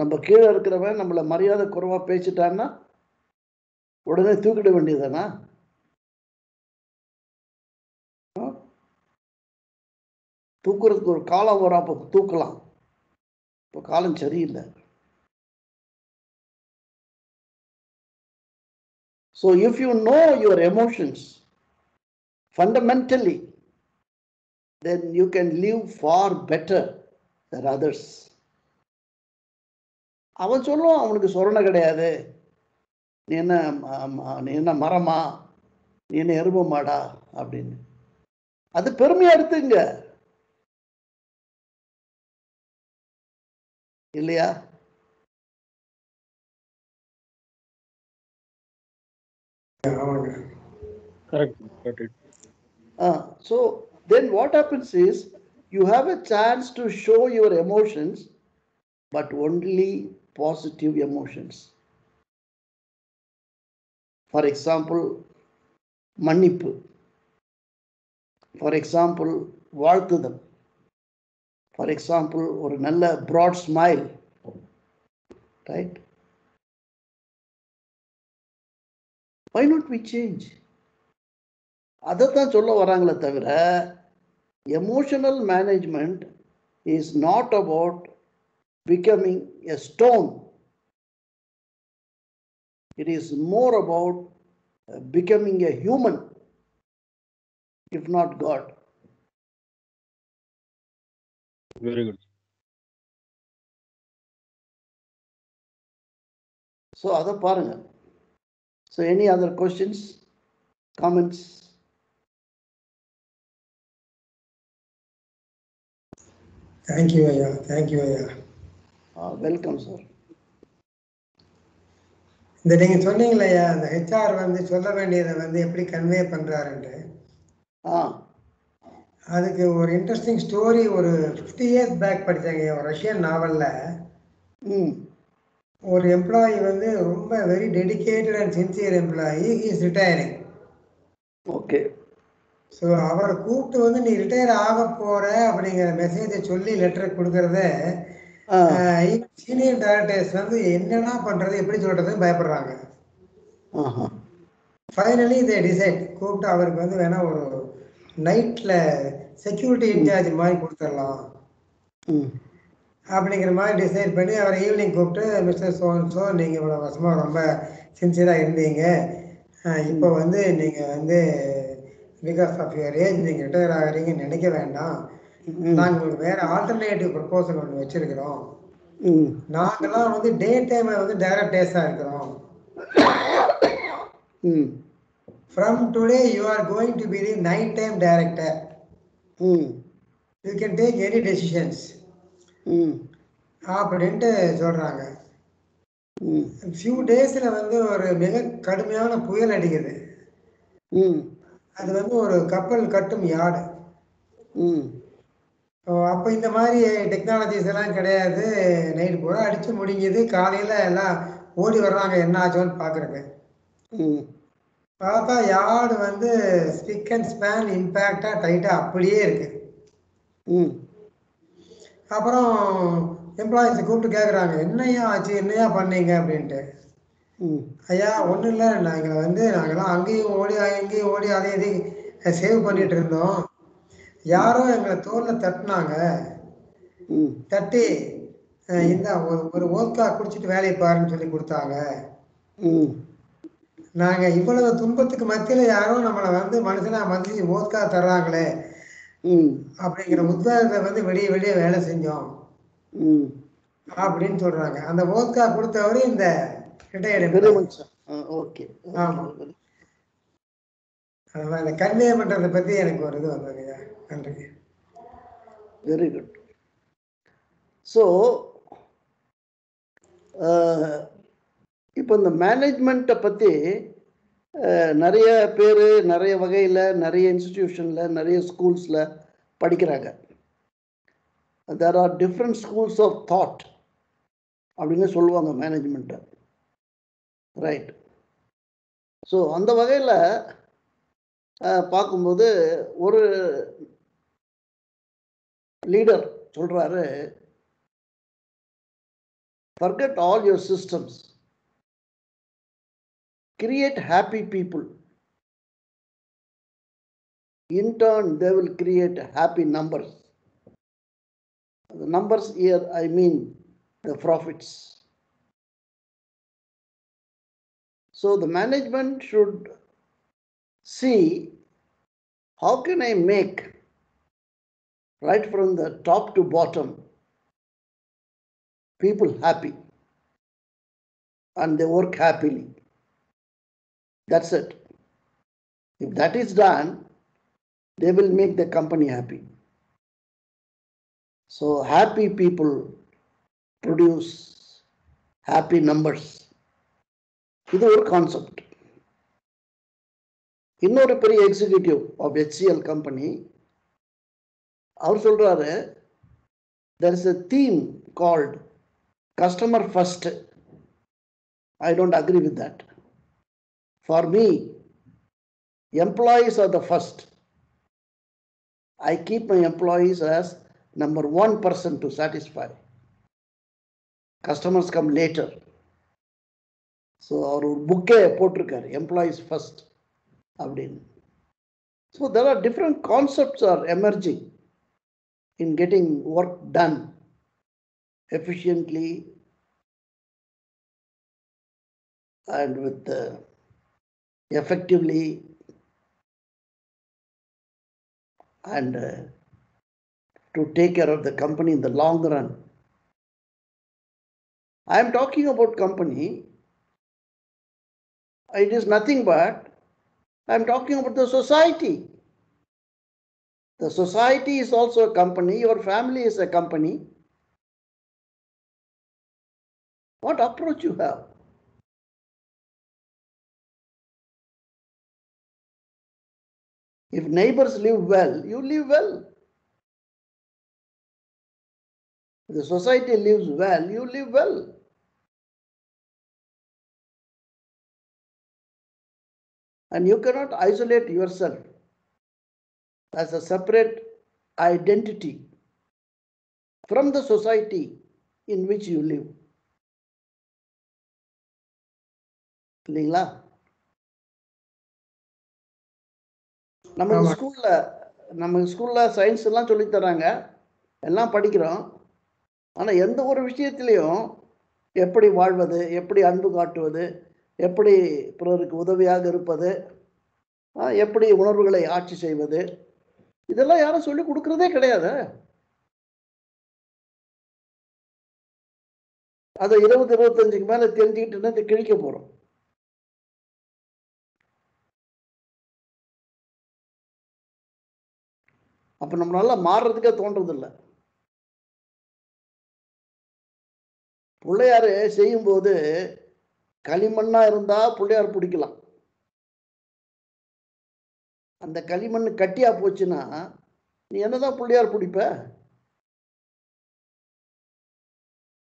நம்ம கீழே இருக்கிறவன் நம்மளை மரியாதை குறைவா பேசிட்டான்னா உடனே தூக்கிட வேண்டியதானா? தூக்குறதுக்கு ஒரு காலம் வரும், அப்போ தூக்கலாம். இப்போ காலம் சரியில்லை. So if you know your emotions fundamentally, then you can live far better than others. அவன் சொல்லுவான், அவனுக்கு சொரணை கிடையாது, நீ என்ன மரமா, நீ என்ன எருமை மாடா அப்படின்னு. அது பெருமையா எடுத்துங்க, இல்லையா? Correct. So then what happens is you have a chance to show your emotions, but only positive emotions. For example, மன்னிப்பு. For example, வாழ்த்துதல். ஃபார் எக்ஸாம்பிள் ஒரு நல்ல broad smile, right? why not we change? அதைத்தான் சொல்ல வராங்களே தவிர emotional management is not about becoming a stone. It is more about becoming a human, if not God. Very good. So அதை பாருங்க. So any other questions, comments? Thank you ஐயா. Thank you ஐயா. Welcome sir. இந்த நீங்க சொன்னீங்களே ஐயா, அந்த HR வந்து சொல்ல வேண்டியதை வந்து எப்படி கன்வே பண்றாருன்ட்டு, அதுக்கு ஒரு இன்ட்ரெஸ்டிங் ஸ்டோரி. ஒரு 50 years பேக் படித்தாங்க ஒரு ரஷ்யன் நாவலில். ஒரு எம்ப்ளாயி வந்து ரொம்ப very dedicated and sincere employee, he is retiring. Okay. So அவரை கூப்பிட்டு வந்து நீ ரிட்டையர் ஆக போற அப்படிங்கிற மெசேஜை சொல்லி லெட்டர் கொடுக்கறத சீனியர் டைரக்டர்ஸ் வந்து என்னென்ன பண்றது எப்படி சொல்றதுன்னு பயப்படுறாங்க. ஃபைனலி இதை டிசைட் கூப்பிட்டு அவருக்கு வந்து வேணா ஒரு நைட்ல செக்யூரிட்டி இன்சார்ஜ் மாதிரி கொடுத்துடலாம் அப்படிங்கிற மாதிரி டிசைட் பண்ணி அவரை ஈவினிங் கூப்பிட்டு, மிஸ்டர் சோன்சோ நீங்கள் இவ்வளோ வருஷமாக ரொம்ப சின்சியராக இருந்தீங்க, இப்போ வந்து நீங்கள் வந்து பிகாஸ் ஆஃப் யுவர் ஏஜ் நீங்கள் ரிட்டையர் ஆகிறீங்கன்னு நினைக்க வேண்டாம், நாங்கள் உங்களுக்கு வேற ஆல்டர்னேட்டிவ் ப்ரொபோசல் ஒன்று வச்சிருக்கிறோம். நாங்கெல்லாம் வந்து டே டைம்ல வந்து டைரக்டர்ஸாக இருக்கிறோம். From today you are going to be the night time director. You can take any decisions அப்படின்ட்டு சொல்றாங்க. ஃபியூ டேஸ்ல வந்து ஒரு மிக கடுமையான புயல் அடிக்குது. அது வந்து ஒரு கப்பல் கட்டும் யார்டு. அப்போ இந்த மாதிரி டெக்னாலஜிஸ் எல்லாம் கிடையாது. நைட் பூரா அடிச்சு முடிஞ்சது, காலையில எல்லாம் ஓடி வர்றாங்க என்ன ஆச்சோன்னு பாக்குறது. பார்த்தா யார்டு வந்து ஸ்பிக் அண்ட் ஸ்பேன் இம்பேக்டா டைட்டா அப்படியே இருக்கு. அப்புறம் எம்ப்ளாயிஸை கூப்பிட்டு கேட்குறாங்க, என்னையா ஆச்சு, என்னையா பண்ணீங்க அப்படின்ட்டு. ஐயா ஒன்றும் இல்லை, நாங்கள்லாம் அங்கேயும் ஓடி அங்கேயும் ஓடி அதையும் சேவ் பண்ணிட்டு இருந்தோம். யாரோ எங்களை தோல்ல தட்டினாங்க, தட்டி இந்த ஒரு ஓத்கா குடிச்சிட்டு வேலையை பாருன்னு சொல்லி கொடுத்தாங்க. நாங்கள் இவ்வளவு துன்பத்துக்கு மத்தியில் யாரோ நம்மளை வந்து மனுஷனா மதிச்சு ஓத்கா தர்றாங்களே அப்படிங்கிற உத்வேகத்தை வந்து வெளியே வெளியே வேலை செஞ்சோம் அப்படின்னு சொல்றாங்க. அந்த ஓத்கா கொடுத்தவரு இந்த ஆமா. அந்த கன்வே பண்றதை பத்தி எனக்கு ஒரு இது வந்ததுங்க. நன்றி. Very good. ஸோ இப்போ இந்த மேனேஜ்மெண்ட்டை பற்றி நிறைய பேர் நிறைய வகையில் நிறைய இன்ஸ்டிடியூஷனில் நிறைய ஸ்கூல்ஸில் படிக்கிறாங்க. There are different schools of thought அப்படின்னு சொல்லுவாங்க மேனேஜ்மெண்ட்டை, ரைட்? ஸோ அந்த வகையில் பார்க்கும்போது ஒரு லீடர் சொல்கிறாரு, forget all your systems, create happy people, in turn they will create happy numbers. The numbers here I mean the profits. So the management should see how can I make right from the top to bottom people happy and they work happily. That's it. If that is done, they will make the company happy. So happy people produce happy numbers. இது ஒரு concept. இன்னொரு பெரிய executive of HCL company அவர் சொல்றாரு, there is a theme called customer first. I don't agree with that. For me, employees are the first. I keep my employees as number one person to satisfy. Customers come later. So our bouquet போட்டிருக்காரு employees first அப்படின்னு. So there are different concepts are emerging in getting work done efficiently and with effectively and to take care of the company in the long run. I am talking about company. It is nothing but I am talking about the society. The society is also a company. Your family is a company. What approach you have? If neighbors live well, you live well. If the society lives well, you live well. And you cannot isolate yourself as a separate identity from the society in which you live. இல்லைங்களா? நம்ம ஸ்கூல்ல science எல்லாம் சொல்லி தராங்க, எல்லாம் படிக்கிறோம். ஆனா எந்த ஒரு விஷயத்திலையும் எப்படி வாழ்வது, எப்படி அன்பு காட்டுவது, எப்படி பிறருக்கு உதவியாக இருப்பது, எப்படி உணர்வுகளை ஆட்சி செய்வது, இதெல்லாம் யாரும் சொல்லி கொடுக்கறதே கிடையாது. அதை 20-25க்கு மேல தெரிஞ்சுக்கிட்டு கிழிக்க போறோம். அப்ப நம்மளால மாறுறதுக்கே தோன்றது இல்லை. பிள்ளையாரு செய்யும் போது களிமண்ணா இருந்தா பிள்ளையார் பிடிக்கலாம். அந்த களிமண் கட்டியா போச்சுன்னா நீ என்னதான் பிள்ளையார் பிடிப்ப?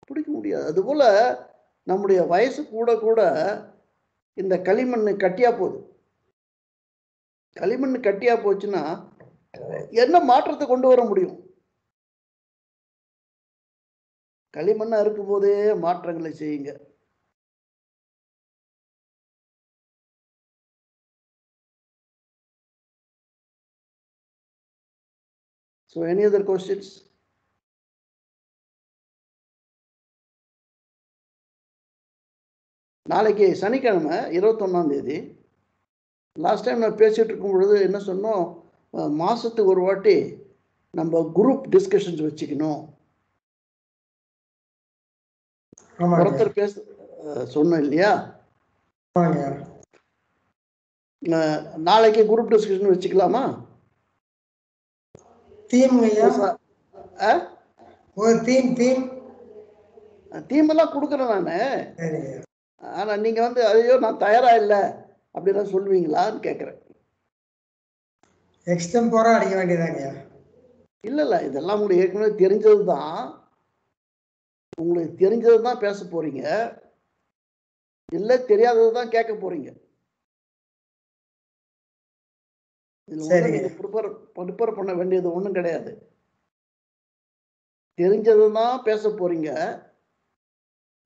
பிடிக்க முடியாது. அதுபோல நம்முடைய வயசு கூட கூட இந்த களிமண் கட்டியா போகுது. களிமண் கட்டியா போச்சுன்னா என்ன மாற்றத்தை கொண்டு வர முடியும்? களிமண்ணா இருக்கும் போதே மாற்றங்களை செய்யுங்க. So any other questions? நாளைக்கு சனிக்கிழமை 21ஆம் தேதி. லாஸ்ட் டைம் நான் பேசிட்டு இருக்கும் பொழுது என்ன சொன்னோம், மாசத்துக்கு ஒரு வாட்டி நம்ம குரூப் டிஸ்கஷன்ஸ் வச்சுக்கணும். ஒருத்தர் பேச சொன்னோம் இல்லையா? நாளைக்கு குரூப் டிஸ்கஷன் வச்சுக்கலாமா? தீம் எல்லாம் கொடுக்குறேன் நானு. ஆனா நீங்க ஐயோ நான் தயாரா இல்லை அப்படின்னா சொல்லுவீங்களான்னு கேட்குறேன். எக்ஸ்டெம்போரா அடிக்க வேண்டியதாங்க. இல்ல இதெல்லாம் உங்களுக்கு ஏற்கனவே தெரிஞ்சது தான். உங்களுக்கு தெரிஞ்சது தான் பேச போறீங்க, இல்ல தெரியாதது தான் கேட்க போறீங்க. ப்ரிப்பேர் பண்ண வேண்டியது ஒண்ணும் கிடையாது. தெரிஞ்சது தான் பேச போறீங்க,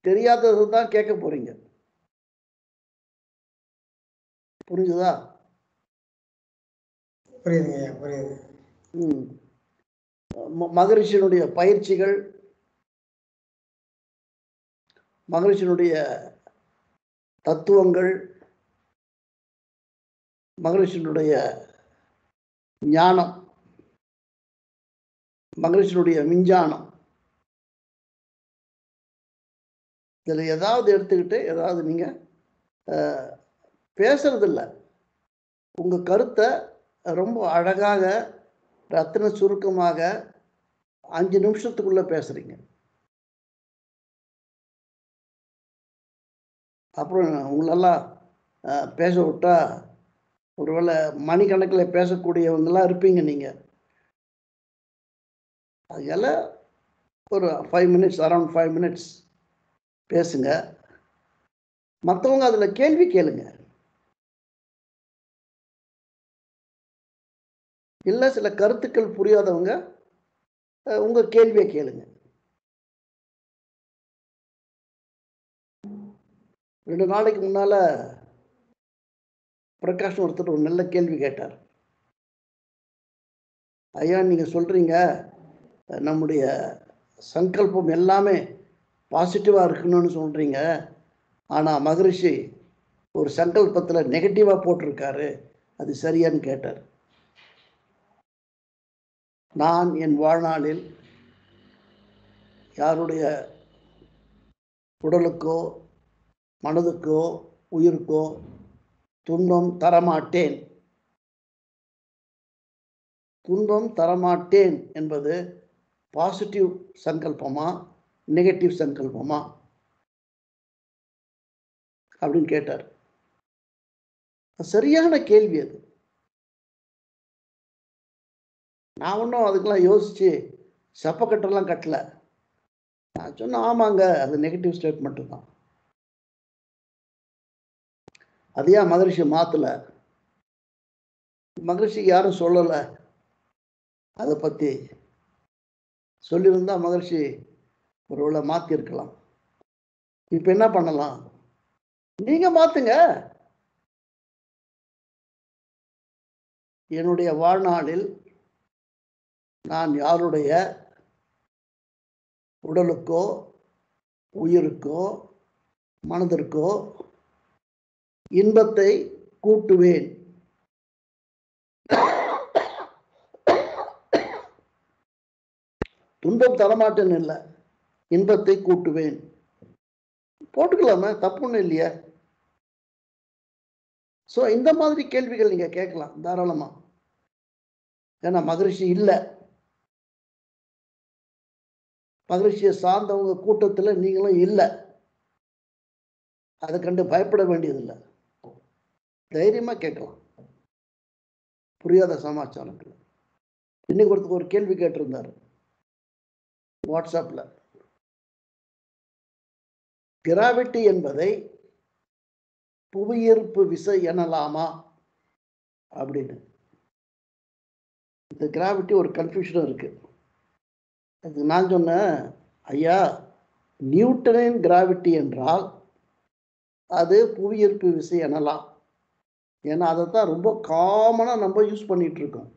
தெரியாதது தான் கேட்க போறீங்க. புரியுதா? புரியுதுங்க, புரியுது. மகரிஷியினுடைய பயிற்சிகள், மகரிஷியினுடைய தத்துவங்கள், மகரிஷியினுடைய ஞானம், மகரிஷியினுடைய விஞ்ஞானம், இதில் ஏதாவது எடுத்துக்கிட்டு ஏதாவது நீங்க பேசுறதில்ல, உங்க கருத்தை ரொம்ப அழகாக ரத்தின சுருக்கமாக 5 நிமிஷத்துக்குள்ள பேசுறீங்க. அப்புறம் உங்களெல்லாம் பேச விட்டா ஒருவேளை மணிக்கணக்கில் பேசக்கூடியவங்கெல்லாம் இருப்பீங்க நீங்க. அதனால ஒரு 5 மினிட்ஸ், அரௌண்ட் 5 மினிட்ஸ் பேசுங்க. மற்றவங்க அதில் கேள்வி கேளுங்க. இல்லை சில கருத்துக்கள் புரியாதவங்க உங்க கேள்வியை கேளுங்க. 2 நாளைக்கு முன்னால பிரகாஷ் ஒருத்தர் ஒரு நல்ல கேள்வி கேட்டார். ஐயா, நீங்க சொல்றீங்க நம்முடைய சங்கல்பம் எல்லாமே பாசிட்டிவா இருக்கணும்னு சொல்றீங்க, ஆனா மகரிஷி ஒரு சங்கல்பத்துல நெகட்டிவா போட்டிருக்காரு, அது சரியான்னு கேட்டார். நான் என் வாழ்நாளில் யாருடைய உடலுக்கோ மனதுக்கோ உயிருக்கோ துன்பம் தரமாட்டேன். துன்பம் தரமாட்டேன் என்பது பாசிட்டிவ் சங்கல்பமா நெகட்டிவ் சங்கல்பமா அப்படின்னு கேட்டார். சரியான கேள்வி அது. நான் ஒன்றும் அதுக்கெல்லாம் யோசிச்சு சப்பக்கட்டெல்லாம் கட்டல. நான் சொன்னேன், ஆமாங்க, அது நெகட்டிவ் ஸ்டேட்மெண்ட் தான். அதையா மகரிஷி மாத்தல? மகரிஷிக்கு யாரும் சொல்லல. அதை பத்தி சொல்லியிருந்தா மகரிஷி ஒருவேளை மாத்தி இருக்கலாம். இப்ப என்ன பண்ணலாம்? நீங்க மாத்துங்க. என்னுடைய வாழ்நாளில் நான் யாருடைய உடலுக்கோ உயிருக்கோ மனதிற்கோ இன்பத்தை கூட்டுவேன். துன்பம் தரமாட்டேன்னு இல்லை, இன்பத்தை கூட்டுவேன். போட்டுக்கலாமா? தப்பு ஒன்றும் இல்லையா? ஸோ இந்த மாதிரி கேள்விகள் நீங்க கேட்கலாம் தாராளமா. ஏன்னா மகரிஷி இல்லை, மகரிஷியை சார்ந்தவங்க கூட்டத்துல நீங்களும் இல்லை. அதை கண்டு பயப்பட வேண்டியதில்லை, தைரியமா கேட்கலாம். புரியாத சமாச்சாரங்கள். இன்னைக்கு ஒருத்தருக்கு ஒரு கேள்வி கேட்டிருந்தாரு வாட்ஸ்அப்ல. கிராவிட்டி என்பதை புவியீர்ப்பு விசை எனலாமா அப்படின்னு. இந்த கிராவிட்டி ஒரு கன்ஃபியூஷன் இருக்கு. அதுக்கு நான் சொன்னேன், ஐயா, நியூட்டனின் கிராவிட்டி என்றால் அது புவியீர்ப்பு விசை எனலாம். ஏன்னா அதை தான் ரொம்ப காமனா நம்ம யூஸ் பண்ணிட்டு இருக்கோம்.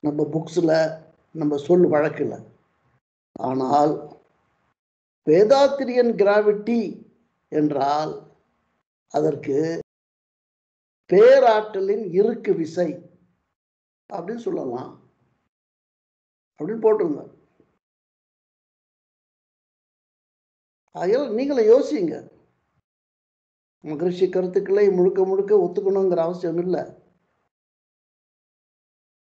நம்ம புக்ஸ்ல, நம்ம சொல் வழக்கில். ஆனால் வேதாத்திரியன் கிராவிட்டி என்றால் அதற்கு பேராற்றலின் இருக்கு விசை அப்படின்னு சொல்லலாம் அப்படின்னு போட்டிருங்க. அதெல்லாம் நீங்களே யோசிங்க. மகரிஷி கருத்துக்களை முழுக்க முழுக்க ஒத்துக்கணுங்கிற அவசியம் இல்லை.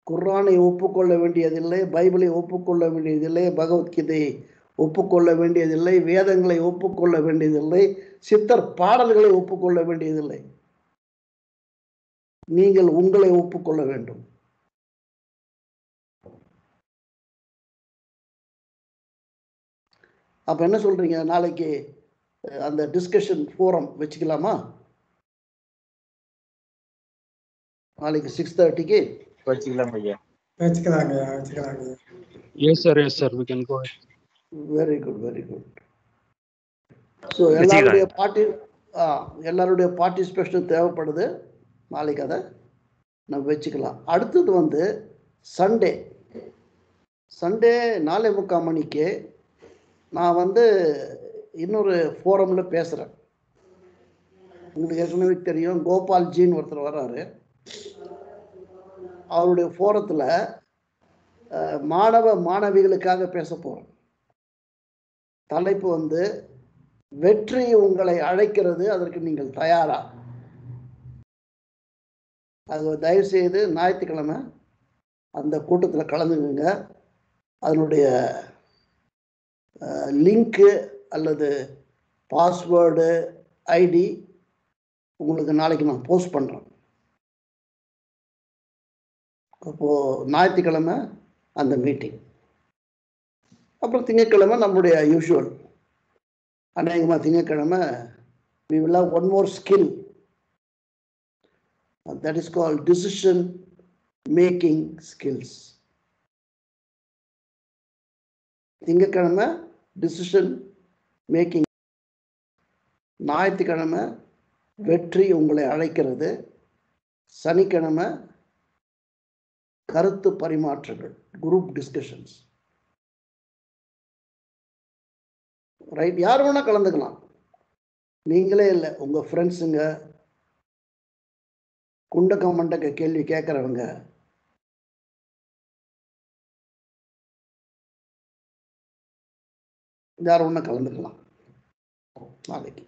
குர்ஆனை ஒப்புக்கொள்ள வேண்டியதில்லை, பைபிளை ஒப்புக்கொள்ள வேண்டியதில்லை, பகவத்கீதையை ஒப்புக்கொள்ள வேண்டியதில்லை, வேதங்களை ஒப்புக்கொள்ள வேண்டியதில்லை, சித்தர் பாடல்களை ஒப்புக்கொள்ள வேண்டியதில்லை. நீங்கள் உங்களை ஒப்புக்கொள்ள வேண்டும். அப்ப என்ன சொல்றீங்க? நாளைக்கு அந்த டிஸ்கஷன் ஃபோரம் வச்சுக்கலாமா? நாளைக்கு 6:30க்கு வச்சுக்கலாம் ஐயா. வச்சுக்கலாங்க வச்சுக்கலாங்க. Yes sir, yes sir, we can go ahead. Very good, very good. So எல்லாருடைய பார்ட்டிசிபேஷன் தேவைப்படுது. நாளைக்கு அதை நம்ம வச்சுக்கலாம். அடுத்தது சண்டே 4:45 மணிக்கு நான் இன்னொரு ஃபோரமில் பேசுகிறேன். உங்களுக்கு ஏற்கனவே தெரியும், கோபால் ஜீன் ஒருத்தர் வர்றாரு. அவருடைய ஃபோரத்தில் மாணவ மாணவிகளுக்காக பேச போகிறோம். தலைப்பு வெற்றி உங்களை அழைக்கிறது, அதற்கு நீங்கள் தயாரா? அது தயவு செய்து ஞாயிற்றுக்கிழமை அந்த கூட்டத்தில் கலந்துக்குங்க. அதனுடைய லிங்க்கு அல்லது பாஸ்வேர்டு ஐடி உங்களுக்கு நாளைக்கு நான் போஸ்ட் பண்ணுறேன். அப்போது ஞாயிற்றுக்கிழமை அந்த மீட்டிங். அப்புறம் திங்கட்கிழமை நம்முடைய யூஷுவல், அநேகமாக திங்கட்கிழமை we will have one more skill, that is called decision making skills. திங்கக்கிழமை டிசிஷன் மேக்கிங், ஞாயிற்றுக்கிழமை வெற்றி உங்களை அழைக்கிறது, சனிக்கிழமை கருத்து பரிமாற்றங்கள், குரூப் டிஸ்கஷன்ஸ். ரைட், யார் வேணா கலந்துக்கலாம், நீங்களே இல்லை, உங்க ஃப்ரெண்ட்ஸுங்க, குண்டக்க மண்டக்க கேள்வி கேட்கறவங்க, யார் ஒண்ணா கலந்துக்கலாம் நாளைக்கு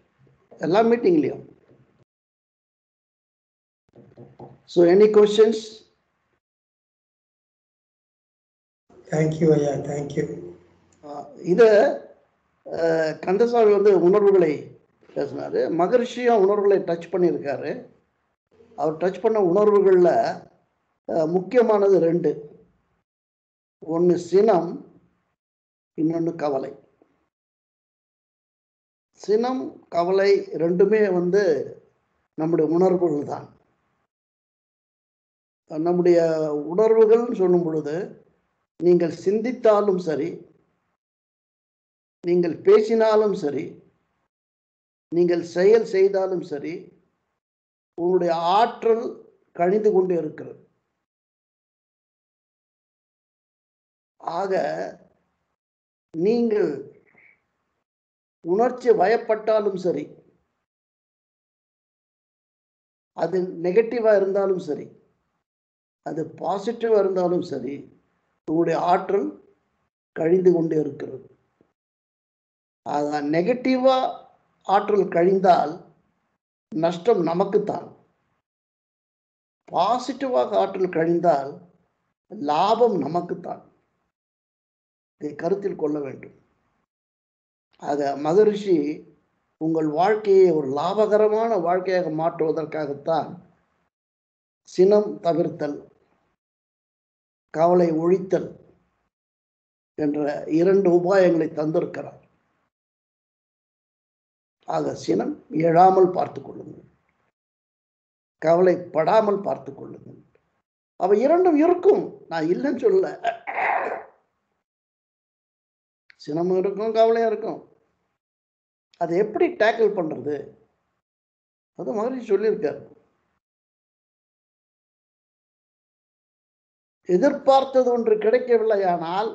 எல்லா மீட்டிங்லயும். So any questions? தேங்க்யூ ஐயா, தேங்க்யூ. இதை கந்தசாமி வந்து உணர்வுகளை பேசினாரு, மகரிஷியும் உணர்வுகளை டச் பண்ணியிருக்காரு. அவர் டச் பண்ண உணர்வுகளில் முக்கியமானது ரெண்டு, ஒன்று சினம், இன்னொன்று கவலை. சினம் கவலை ரெண்டுமே வந்து நம்முடைய உணர்வுகள் தான். நம்முடைய உணர்வுகள்னு சொல்லும் பொழுது நீங்கள் சிந்தித்தாலும் சரி, நீங்கள் பேசினாலும் சரி, நீங்கள் செயல் செய்தாலும் சரி, உங்களுடைய ஆற்றல் கழிந்து கொண்டே இருக்கிறது. ஆக நீங்கள் உணர்ச்சி வயப்பட்டாலும் சரி, அது நெகட்டிவா இருந்தாலும் சரி, அது பாசிட்டிவா இருந்தாலும் சரி, உங்களுடைய ஆற்றல் கழிந்து கொண்டே இருக்கிறது. நெகட்டிவா ஆற்றல் கழிந்தால் நஷ்டம் நமக்குத்தான், பாசிட்டிவாக ஆற்றல் கழிந்தால் லாபம் நமக்குத்தான். இதை கருத்தில் கொள்ள வேண்டும். ஆக மகரிஷி உங்கள் வாழ்க்கையை ஒரு லாபகரமான வாழ்க்கையாக மாற்றுவதற்காகத்தான் சினம் தவிர்த்தல், கவலை ஒழித்தல் என்ற இரண்டு உபாயங்களை தந்திருக்கிறார். ஆக சினம் எழாமல் பார்த்துக் கொள்ளுங்கள், கவலைப்படாமல் பார்த்துக் கொள்ளுங்கள். அவை இரண்டும் இருக்கும், நான் இல்லைன்னு சொல்லல. சினமும் இருக்கும், கவலையும் இருக்கும். அதை எப்படி டேக்கிள் பண்றது, அது மகரிஷி சொல்லியிருக்காரு. எதிர்பார்த்தது ஒன்று கிடைக்கவில்லையானால்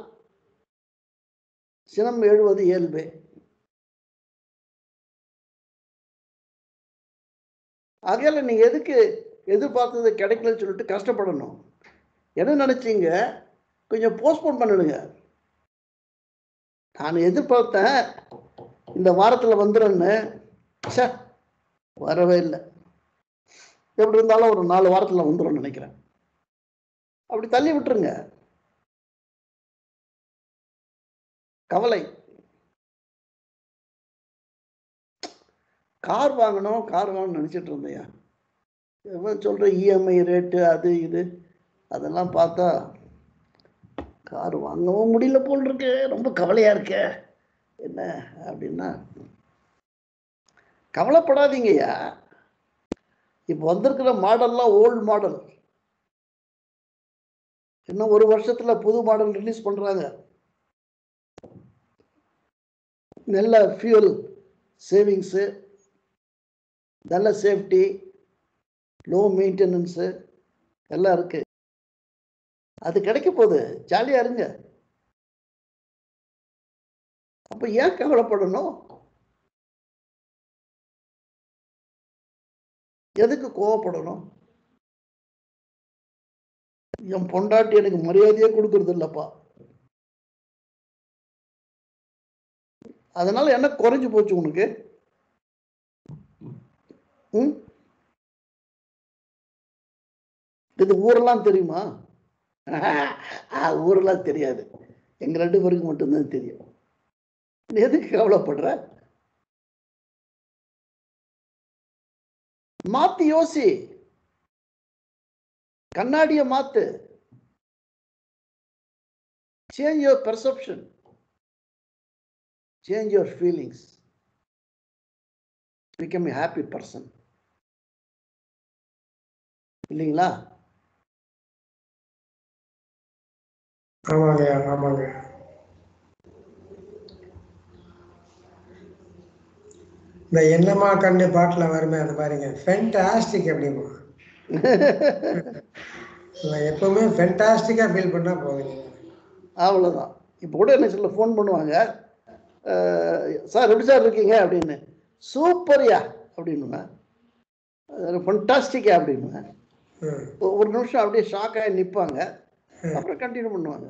சினம் எழுவது இயல்பே. ஆகையால நீங்க எதுக்கு எதிர்பார்த்தது கிடைக்கலன்னு சொல்லிட்டு கஷ்டப்படணும்? என்ன நினைச்சீங்க, கொஞ்சம் போஸ்ட்போன் பண்ணிடுங்க. நான் எதிர்பார்த்தேன் இந்த வாரத்துல வந்துடுன்னு, வரவே இல்லை. எப்படி இருந்தாலும் ஒரு 4 வாரத்துல வந்துடும் நினைக்கிறேன். அப்படி தள்ளி விட்டுருங்க. கவலை, கார் வாங்கணும்னு நினைச்சிட்டு இருந்தையா, சொல்ற இஎம்ஐ ரேட்டு அது இது அதெல்லாம் பார்த்தா கார் வாங்கவும் முடியல போல் இருக்கு, ரொம்ப கவலையா இருக்க. என்ன அப்படின்னா, கவலைப்படாதீங்கய்யா. இப்போ வந்திருக்கிற மாடல்லாம் ஓல்டு மாடல், இன்னும் 1 வருஷத்துல புது மாடல் ரிலீஸ் பண்றாங்க. நல்ல ஃபியூல் சேவிங்ஸு, நல்ல சேஃப்டி, லோ மெயின்டெனன்ஸு எல்லாம் இருக்கு. அது கிடைக்க போகுது, ஜாலியா இருங்க. அப்ப ஏன் கவலைப்படணும்? எதுக்கு கோவப்படணும்? என் பொண்டாட்டி எனக்கு மரியாதையே கொடுக்கறது இல்லப்பா, அதனால என்ன குறைஞ்சு போச்சு உனக்கு? இது ஊரெல்லாம் தெரியுமா? ஊரெல்லாம் தெரியாது, எங்க 2 பேருக்கு மட்டும்தான் தெரியும். எதுக்கு கவலைப்படுற? மாத்தி யோசி, கண்ணாடிய மாத்து. Change your perception, change your feelings, become a happy person. இல்லைங்களா? ஆமாங்க, ஆமாங்க. இந்த என்னம்மா கண்ணு பாட்டில் வருமே அந்த மாதிரிங்க, ஃபென்டாஸ்டிக் அப்படிமா. எப்பவுமே ஃபென்டாஸ்டிக்காக ஃபீல் பண்ணால் போதுங்க. அவ்வளோதான். இப்போ கூட என்ன சொல்ல ஃபோன் பண்ணுவாங்க, சார் எப்படி சார் இருக்கீங்க அப்படின்னு. சூப்பர்யா அப்படின்னுவேன், ஃபண்டாஸ்டிக்கா அப்படின்னுவேன். ஒரு நிமிஷம் அப்படியே ஷாக் ஆகி நிற்பாங்க, அப்புறம் கண்டினியூ பண்ணுவாங்க.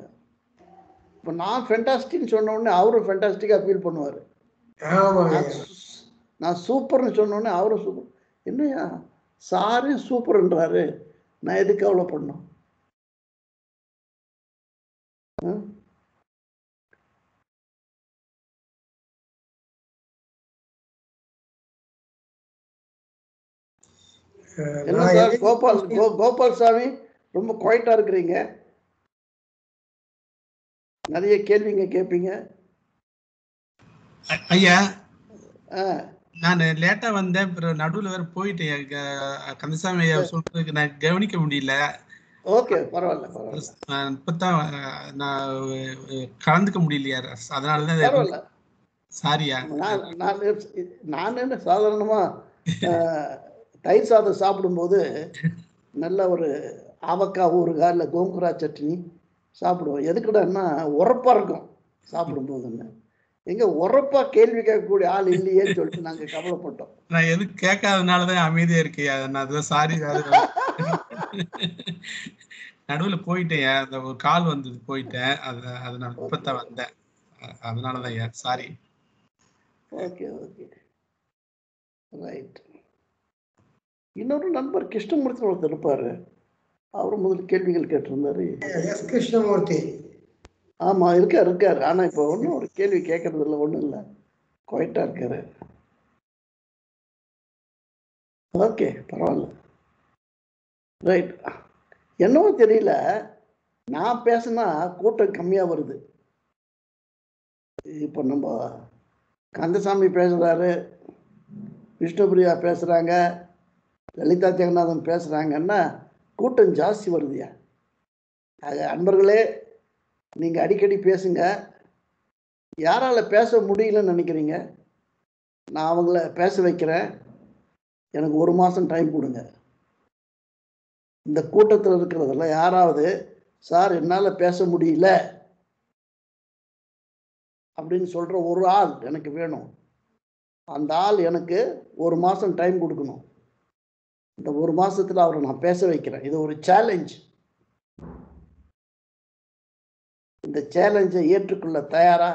இப்போ நான் ஃபென்டாஸ்டிக்னு சொன்ன உடனே அவரும் ஃபென்டாஸ்டிக்காக ஃபீல் பண்ணுவார். நான் சூப்பர்னு சொன்ன உடனே அவரும் சூப்பர். என்னையா சாரே சூப்பர்ன்றாரு, நான் எதுக்கு அவ்வளோ பண்ணோம்? என்ன சார் கோபால் சாமி, ரொம்ப குவைட்டா இருக்கிறீங்க, நிறைய கேள்விங்க கேட்பீங்க. ஐயா நான் லேட்டா வந்தேன், நடுவில் வேற போயிட்டேன். கந்தசாமி ஐயா சொல்றதுக்கு நான் கவனிக்க முடியல. ஓகே, பரவாயில்ல. இப்பதான் நான் கலந்துக்க முடியலையா, அதனாலதான் சாரியா. நான் என்ன சாதாரணமா தயிர் சாதம் சாப்பிடும்போது நல்ல ஒரு ஆவக்காய் ஊறுகாய் இல்லை கோங்குரா சட்னி சாப்பிடுவோம். எதுக்குடான்னா உரப்பா இருக்கும் சாப்பிடும்போதுன்னு. எங்க உரப்பா கேள்வி கேட்கக்கூடிய ஆள் இல்லையேன்னு சொல்லிட்டு நாங்க கவலைப்பட்டோம். நான் எதுவும் கேட்காதனாலதான் அமைதியா இருக்கியா, நான் சாரி. நடுவுல போயிட்டேன், அந்த ஒரு கால் வந்தது, போயிட்டேன். அதனால இப்பதான் வந்தேன், அதனாலதான் சாரி. Okay okay right. இன்னொரு நண்பர் கிருஷ்ணமூர்த்தி ஒருத்தர் இருப்பாரு, அவரும் முதல் கேள்விகள் கேட்டிருந்தாரு. கிருஷ்ணமூர்த்தி, ஆமா இருக்காரு. ஆனா இப்ப ஒன்றும் ஒரு கேள்வி கேட்கறது இல்லை, ஒன்றும் இல்லை, குவைட்டா இருக்காரு. ஓகே பரவாயில்ல, ரைட். என்னவோ தெரியல, நான் பேசினா கூட்டம் கம்மியா வருது. இப்போ நம்ம கந்தசாமி பேசுறாரு, விஷ்ணுபிரியா பேசுறாங்க, லலிதா ஜெகநாதன் பேசுறாங்கன்னா கூட்டம் ஜாஸ்தி வருதுயா. அன்பர்களே, நீங்க அடிக்கடி பேசுங்க. யாரால பேச முடியலன்னு நினைக்கிறீங்க, நான் அவங்கள பேச வைக்கிறேன். எனக்கு 1 மாசம் டைம் கொடுங்க. இந்த கூட்டத்தில் இருக்கிறதுல யாராவது சார் என்னால் பேச முடியல அப்படின்னு சொல்ற ஒரு ஆள் எனக்கு வேணும். அந்த ஆள் எனக்கு 1 மாசம் டைம் கொடுக்கணும். இந்த 1 மாசத்துல அவரை நான் பேச வைக்கிறேன். இது ஒரு சேலஞ்ச். இந்த சேலஞ்சை ஏற்றுக்கொள்ள தயாரா?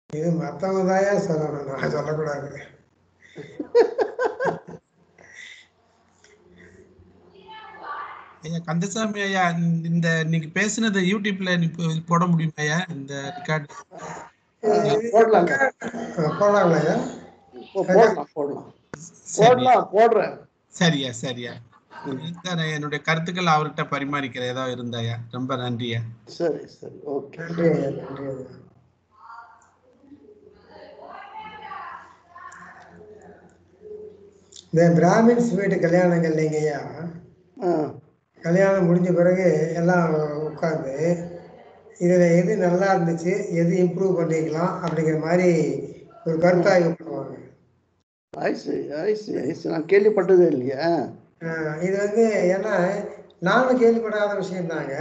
இது மற்றவங்க தாயா சொல்லணும், நான் சொல்லக்கூடாது. ஐயா கந்தசாமி ஐயா, இந்த நீங்க பேசுனது யூடியூப்ல போட முடியுமா ஐயா, இந்த ரெக்கார்ட்? போடுறேன். சரியா சரியா. என்னுடைய கருத்துக்கள் அவர்கிட்ட பரிமாறிக்கிற ஏதாவது இருந்தாயா? ரொம்ப நன்றியா. சரி சரி, ஓகே. இந்த பிராமின்ஸ் வீட்டு கல்யாணங்கள் இல்லைங்கய்யா, கல்யாணம் முடிஞ்ச பிறகு எல்லாம் உட்காந்து இதில் எது நல்லா இருந்துச்சு, எது இம்ப்ரூவ் பண்ணிக்கலாம் அப்படிங்கிற மாதிரி ஒரு கருத்தாய்வு பண்ணுவாங்க. நான் கேள்விப்பட்டதே இல்லையா. இது வந்து ஏன்னா நானும் கேள்விப்படாத விஷயம்தாங்க.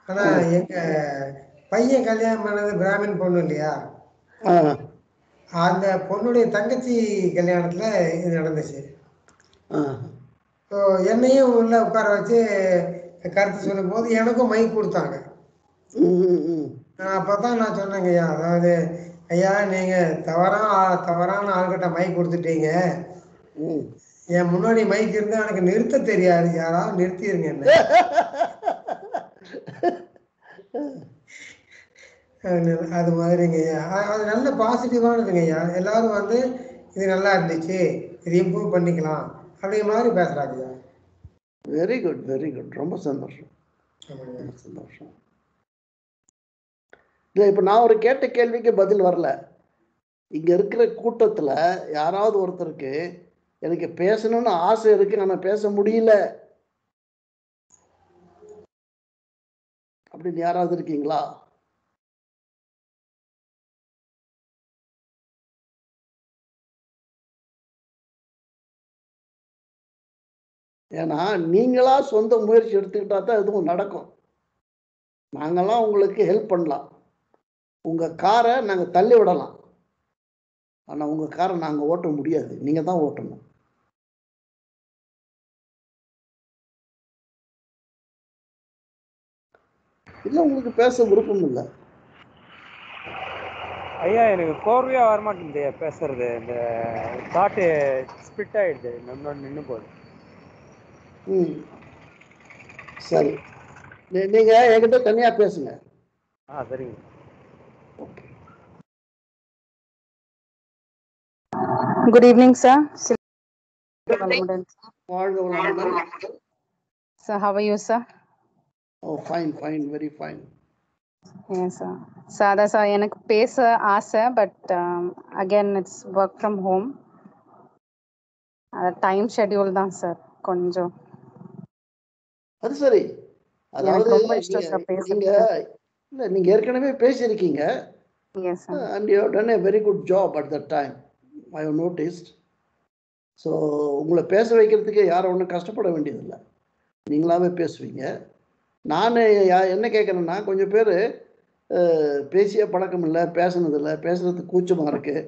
ஆனால் எங்கள் பையன் கல்யாணம் பண்ணது பிராமின் பொண்ணு இல்லையா, அந்த பொண்ணுடைய தங்கச்சி கல்யாணத்தில் இது நடந்துச்சு. ஸோ என்னையும் உள்ள உட்கார வச்சு கருத்து சொல்லும் போது எனக்கும் மைக் கொடுத்தாங்க. அப்போ தான் நான் சொன்னேங்க, ஐயா அதாவது ஐயா நீங்கள் தவறான ஆள்கிட்ட மைக் கொடுத்துட்டீங்க. என் முன்னாடி மைக் இருந்தா எனக்கு நிறுத்த தெரியாது, யாராவது நிறுத்திடுங்க என்ன. அது மாதிரிங்க ஐயா, அது நல்ல பாசிட்டிவானதுங்க ஐயா. எல்லாரும் வந்து இது நல்லா இருந்துச்சு, இது இம்ப்ரூவ் பண்ணிக்கலாம் அப்படிங்கிற மாதிரி பேசுறாங்க ஐயா. வெரி குட் வெரி குட், ரொம்ப சந்தோஷம் சந்தோஷம். இல்லை, இப்போ நான் ஒரு கேட்ட கேள்விக்கு பதில் வரல. இங்க இருக்கிற கூட்டத்துல யாராவது ஒருத்தருக்கு எனக்கு பேசணும்னு ஆசை இருக்கு, நான் பேச முடியல அப்படின்னு யாராவது இருக்கீங்களா? ஏன்னா நீங்களா சொந்த முயற்சி எடுத்துக்கிட்டா தான் எதுவும் நடக்கும். நாங்கெல்லாம் உங்களுக்கு ஹெல்ப் பண்ணலாம், உங்க காரை நாங்க தள்ளி விடலாம், ஆனா உங்க காரை நாங்க ஓட்ட முடியாது, நீங்க தான் ஓட்டணும். இல்ல உங்களுக்கு பேச விருப்பம் இல்லை? ஐயா எனக்கு கோர்வையா வரமாட்டேங்குது பேசுறது, இந்த தாட்டு ஸ்பிட் ஆயிடுது, நம்மளோட நின்று போகுது. சரி, நீங்க என்கிட்ட தனியா பேசுங்க. சரிங்க. Good evening, sir. வாழ்க வளமுடன். Sir, how are you, sir? Oh, fine, fine, very fine. Yes, sir. Sir, that's எனக்கு பேச ஆசை, but again it's work from home. Time schedule தான் சார் கொஞ்சம். அது சரி, அதாவது ரொம்ப இஷ்டம் சார் நீங்க இல்ல நீங்க ஏற்கனவே பேசியிருக்கீங்க. Yes, sir. And you have done a very good job at that time, I have noticed. So உங்களை பேச வைக்கிறதுக்கு யாரும் ஒன்றும் கஷ்டப்பட வேண்டியதில்லை, நீங்களாவே பேசுவீங்க. நான் என்ன கேட்குறேன்னா, கொஞ்சம் பேர் பேசிய பழக்கம் இல்லை, பேசுனதில்லை, பேசுறதுக்கு கூச்சமாக இருக்குது,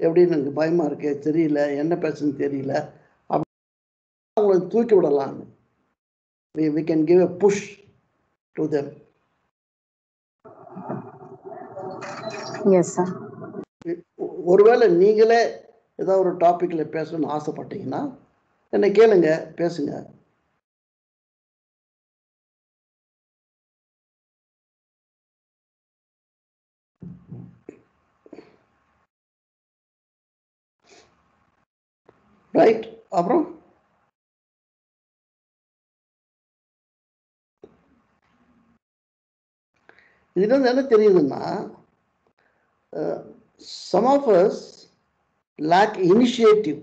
எப்படின்னு எனக்கு பயமாக இருக்குது, தெரியல என்ன பேசுன்னு தெரியல, அவங்களை தூக்கி விடலான்னு. We can give a push to them. Yes, sir. ஒருவேளை நீங்களே ஏதாவது ஒரு டாபிக்ல பேசணும்னு ஆசைப்பட்டீங்கன்னா என்ன கேளுங்க, பேசுங்க. ரைட். அப்புறம் இதுல என்ன தெரியுதுன்னா, some of us lack initiative,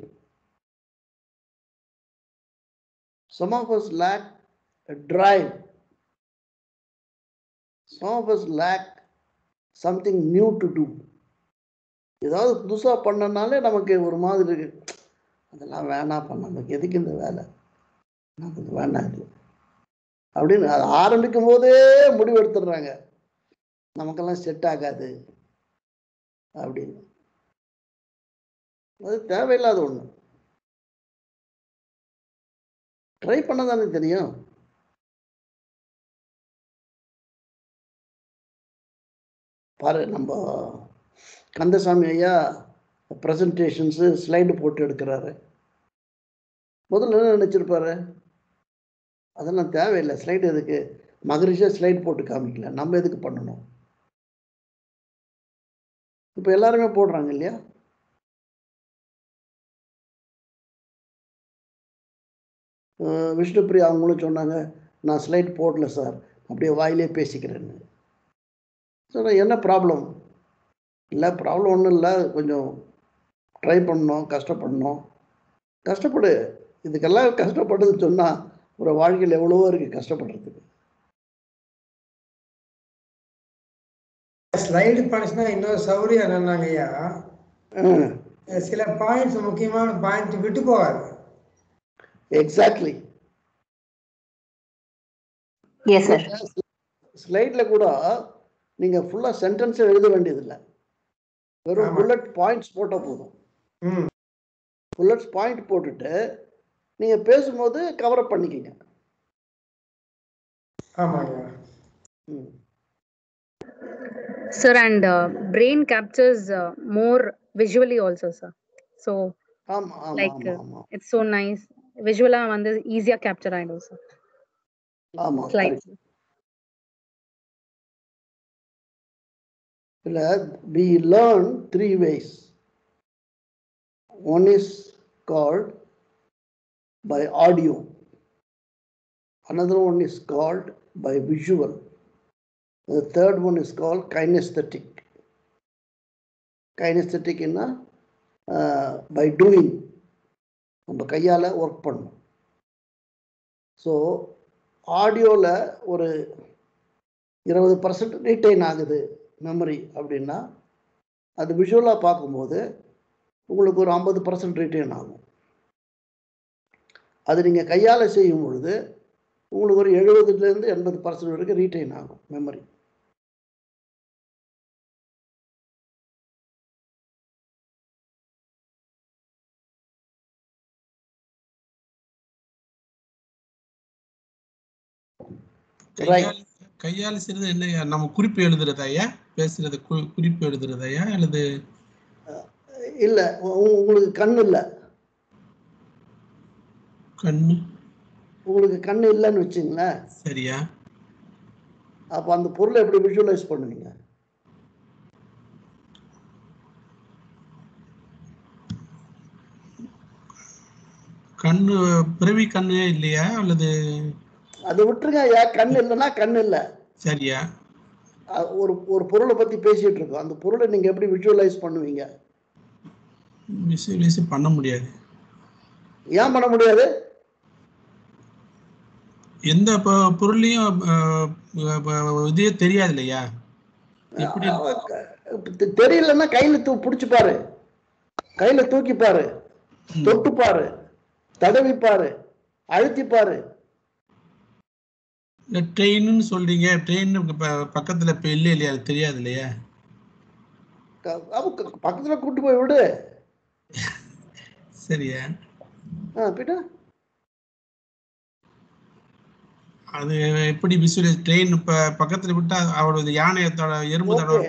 some of us lack a drive, some of us lack something new to do. ஏதாவது புதுசா பண்ணனாலே நமக்கு ஒரு மாதிரி இருக்கு, அதெல்லாம் வேணாம் பண்ண, நமக்கு எதுக்கு இந்த வேலை, நமக்கு வேணாம் இது அப்படின்னு அதை ஆரம்பிக்கும் போதே முடிவு எடுத்துடுறாங்க, நமக்கெல்லாம் செட் ஆகாது அப்படின்னு. அது தேவையில்லாத ஒண்ணு. ட்ரை பண்ணதானே தெரியும். பாரு, நம்ம கந்தசாமி ஐயா ப்ரெசன்டேஷன்ஸு ஸ்லைடு போட்டு எடுக்கிறாரு. முதல்ல என்ன நினச்சிருப்பாரு, அதெல்லாம் தேவையில்லை, ஸ்லைடு எதுக்கு, மகரிஷியா ஸ்லைடு போட்டு காமிக்கல, நம்ம எதுக்கு பண்ணணும். இப்போ எல்லாருமே போடுறாங்க இல்லையா. விஷ்ணுபிரியா அவங்களும் சொன்னாங்க, நான் ஸ்லைட் போடல சார், அப்படியே வாயிலே பேசிக்கிறேன்னு. சார் என்ன ப்ராப்ளம்? இல்லை ப்ராப்ளம் ஒன்றும் இல்லை, கொஞ்சம் ட்ரை பண்ணணும், கஷ்டப்படணும். கஷ்டப்படு, இதுக்கெல்லாம் கஷ்டப்படுதுன்னு சொன்னால் ஒரு வாழ்க்கையில் எவ்வளவோ இருக்குது கஷ்டப்படுறதுக்கு. ஸ்லைடு பண்ணிச்சுன்னா இன்னொரு சௌரியம் என்னன்னாங்க ஐயா, சில பாயிண்ட்ஸ், முக்கியமான பாயிண்ட் விட்டு போகாது. எக்ஸாக்ட்லி. Yes sir. ஸ்லைட்ல கூட நீங்க ஃபுல்லா சென்டென்ஸ் எழுத வேண்டியதில்லை, வெறும் புல்லட் பாயிண்ட்ஸ் போட்டால் போதும். புல்லட்ஸ் பாயிண்ட் போட்டுட்டு நீங்க பேசும்போது கவர் அப் பண்ணிக்கங்க. ஆமாங்க. Sir, and brain captures more visually also, sir. So like it's so nice, visually வந்து easier capture ஆயிடும் sir. ஆமா, இல்ல, we learn 3 ways. One is called by audio, another one is called by visual, the third one is called kinesthetic. Kinesthetic என்ன, by doing, நம்ம கையால் work பண்ணணும். So ஆடியோவில் ஒரு 20% ரீட்டைன் ஆகுது மெமரி அப்படின்னா, அது விஷுவலாக பார்க்கும்போது உங்களுக்கு ஒரு 50% ரீட்டைன் ஆகும். அது நீங்கள் கையால் செய்யும் பொழுது உங்களுக்கு ஒரு 70% 80% வரைக்கும் ரீட்டைன் ஆகும் மெமரி. கையால் செய்யறது என்ன? நம்ம குறிப்பு எழுதுறதாயா? பேசுறது குறிப்பு எழுதுறதாயா அல்லது? இல்ல, உங்களுக்கு கண்ணு இல்ல. கண்ணு உங்களுக்கு கண்ணு இல்லைன்னு வச்சுங்களேன். சரியா? அப்போ அந்த பொருளை எப்படி விஷுவலைஸ் பண்ணுவீங்க? கண்ணு பிறவி கண்ணே இல்லையா அல்லது? அதை விட்டுருங்க ஐயா, கண்ணு இல்லைன்னா கண்ணு இல்லை. சரியா? ஒரு ஒரு பொருளை பத்தி பேசிட்டு இருக்கோம். அந்த பொருளை நீங்க எப்படி விஷுவலைஸ் பண்ணுவீங்க? விஷுவலைஸ் பண்ண முடியாது. ஏன் பண்ண முடியாது? எந்த பொருளையும் இதே தெரியாது இல்லையா? தெரியலன்னா கையில பிடிச்சு பாரு, கையில தூக்கி பாரு, தொட்டு பாரு, தடவி பாரு, அழுத்தி பாரு. ட்ரெயின்னு சொல்றீங்க, ட்ரெயின் பக்கத்துல இப்ப இல்லை இல்லையா? அது தெரியாது இல்லையா? பக்கத்துல கூட்டு போய் விடு. சரியா? பின்ன அது எப்படி விஷுவலைஸ்? ட்ரெயின் பக்கத்துல விட்டா அவரோட யானையத்தோட எறும்பு தடவை.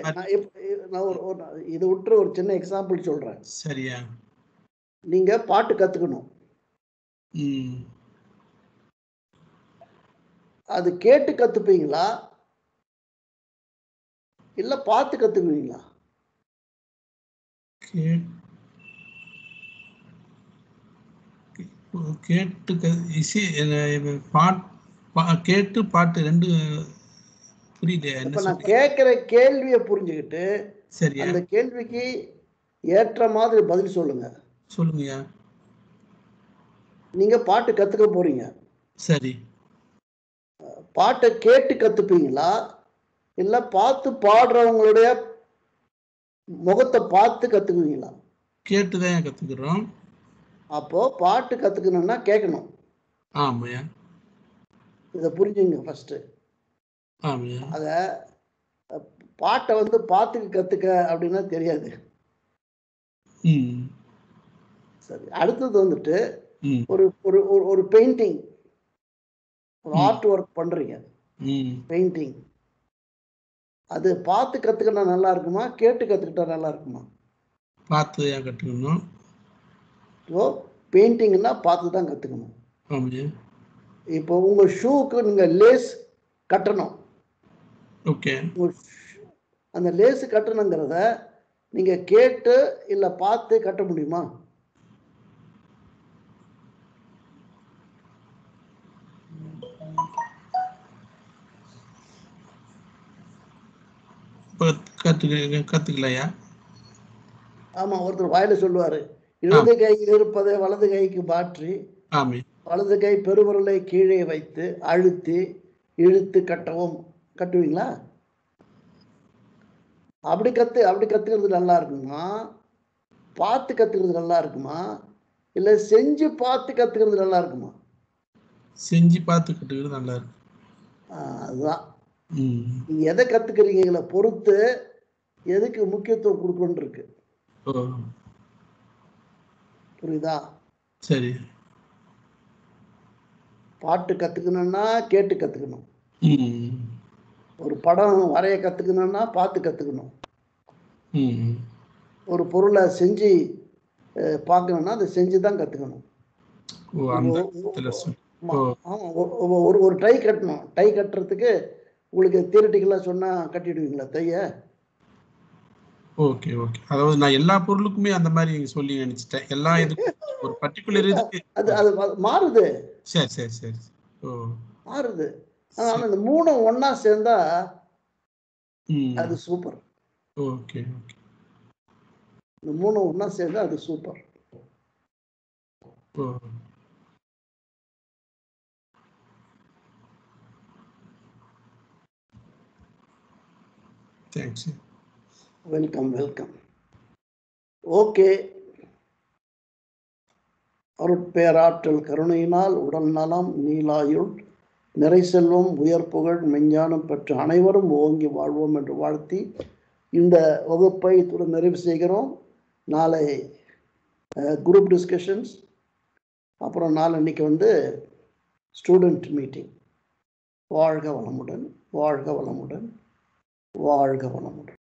இது விட்டு ஒரு சின்ன எக்ஸாம்பிள் சொல்றேன். சரியா? நீங்க பாட்டு கத்துக்கணும். அது கேட்டு கத்துப்பீங்களா இல்ல பார்த்து கத்துக்குவீங்களா? கேட்டு கேட்டு பாட்டு ரெண்டு புரியல. இப்ப நான் கேட்கிற கேள்வியை புரிஞ்சுக்கிட்டு சரியா அந்த கேள்விக்கு ஏற்ற மாதிரி பதில் சொல்லுங்க. சொல்லுங்கய்யா. நீங்க பாட்டு கத்துக்க போறீங்க. சரி. பாட்டை கேட்டு கத்துப்பீங்களா இல்ல பார்த்து பாடுறவங்களுடைய முகத்தை பார்த்து கத்துக்குவீங்களா? கேட்டுதான் கத்துக்கிறோம். அப்போ பாட்டு கத்துக்கணும்னா கேட்கணும். ஆமாயா. இதை புரிஞ்சுங்க ஃபர்ஸ்ட். ஆமாயா. அத பாட்டை பார்த்து கத்துக்க அப்படின்னா தெரியாது. சரி, அடுத்தது ஒரு ஒரு ஒரு பெயிண்டிங், ஒரு ஆர்ட் ஒர்க் பண்றீங்க. பெயிண்டிங் அது பார்த்து கத்துக்கிட்டா நல்லா இருக்குமா கேட்டு கத்துக்கிட்டா நல்லா இருக்குமா? பார்த்து தான் கத்துக்கணும். பெயிண்டிங்னா பார்த்து தான் கத்துக்கணும். ஆமாயா. இப்போ உங்க ஷூக்கு நீங்க லேஸ் கட்டணும். ஓகே. அந்த லேஸ் கட்டணுங்கிறத நீங்க கேட்டு இல்ல பார்த்து கட்ட முடியுமா? கத்துக்கலையா? ஆமா, ஒருத்தர் வாயில சொல்லுவாரு, இடது கையில் இருப்பதை வலது கைக்கு மாற்றி வலது கை பெருவிரலை கீழே வைத்து அழுத்தி இழுத்து கட்டவும். கட்டுவீங்களா? அப்படி கத்துக்கிறது நல்லா இருக்குமா பார்த்து கத்துக்கிறது நல்லா இருக்குமா இல்ல செஞ்சு பார்த்து கத்துக்கிறது நல்லா இருக்குமா? செஞ்சு பார்த்து கத்துக்கிறது நல்லா இருக்கு. அதுதான் நீங்க எதை கத்துக்கிறீங்கள பொறுத்து எதுக்கு முக்கியத்துவம் கொடுக்கணும் இருக்கு. புரியுதா? சரி. பாட்டு கத்துக்கணும்னா கேட்டு கத்துக்கணும். ஒரு படம் வரைய கத்துக்கணும்னா பார்த்து கத்துக்கணும். ஒரு பொருளை செஞ்சு பார்க்கணும்னா அதை செஞ்சுதான் கத்துக்கணும். ஒரு டை கட்டணும். டை கட்டுறதுக்கு உங்களுக்கு தியரிட்டிக்கலா சொன்னா கட்டிடுவீங்களா தைய? Okay okay. அதாவது நான் எல்லா பொருளுக்குமே அந்த மாதிரி நீங்க சொல்லி நினைச்சிட்டேன். எல்லா இதுக்கும் ஒரு பர்టిక్యులர் இதுக்கு அது மாறுது. சரி சரி சரி. மாறுது. ஆனா இந்த மூணு ஒண்ணா சேர்ந்தா அது சூப்பர். Okay okay. இந்த மூணு ஒண்ணா சேர்ந்தா அது super. Thanks. Welcome welcome. Okay. அருட்பேராற்றல் கருணையினால் உடல் நலம், நீலாயுள், நிறை செல்வம், உயர் புகழ், மெஞ்ஞானம் பெற்ற அனைவரும் ஓங்கி வாழ்வோம் என்று வாழ்த்தி இந்த வகுப்பை இத்துடன் நிறைவு செய்கிறோம். நாளை குரூப் டிஸ்கஷன்ஸ், அப்புறம் நாளன்னைக்கு ஸ்டூடெண்ட் மீட்டிங். வாழ்க வளமுடன், வாழ்க வளமுடன், வாழ்க வளமுடன்.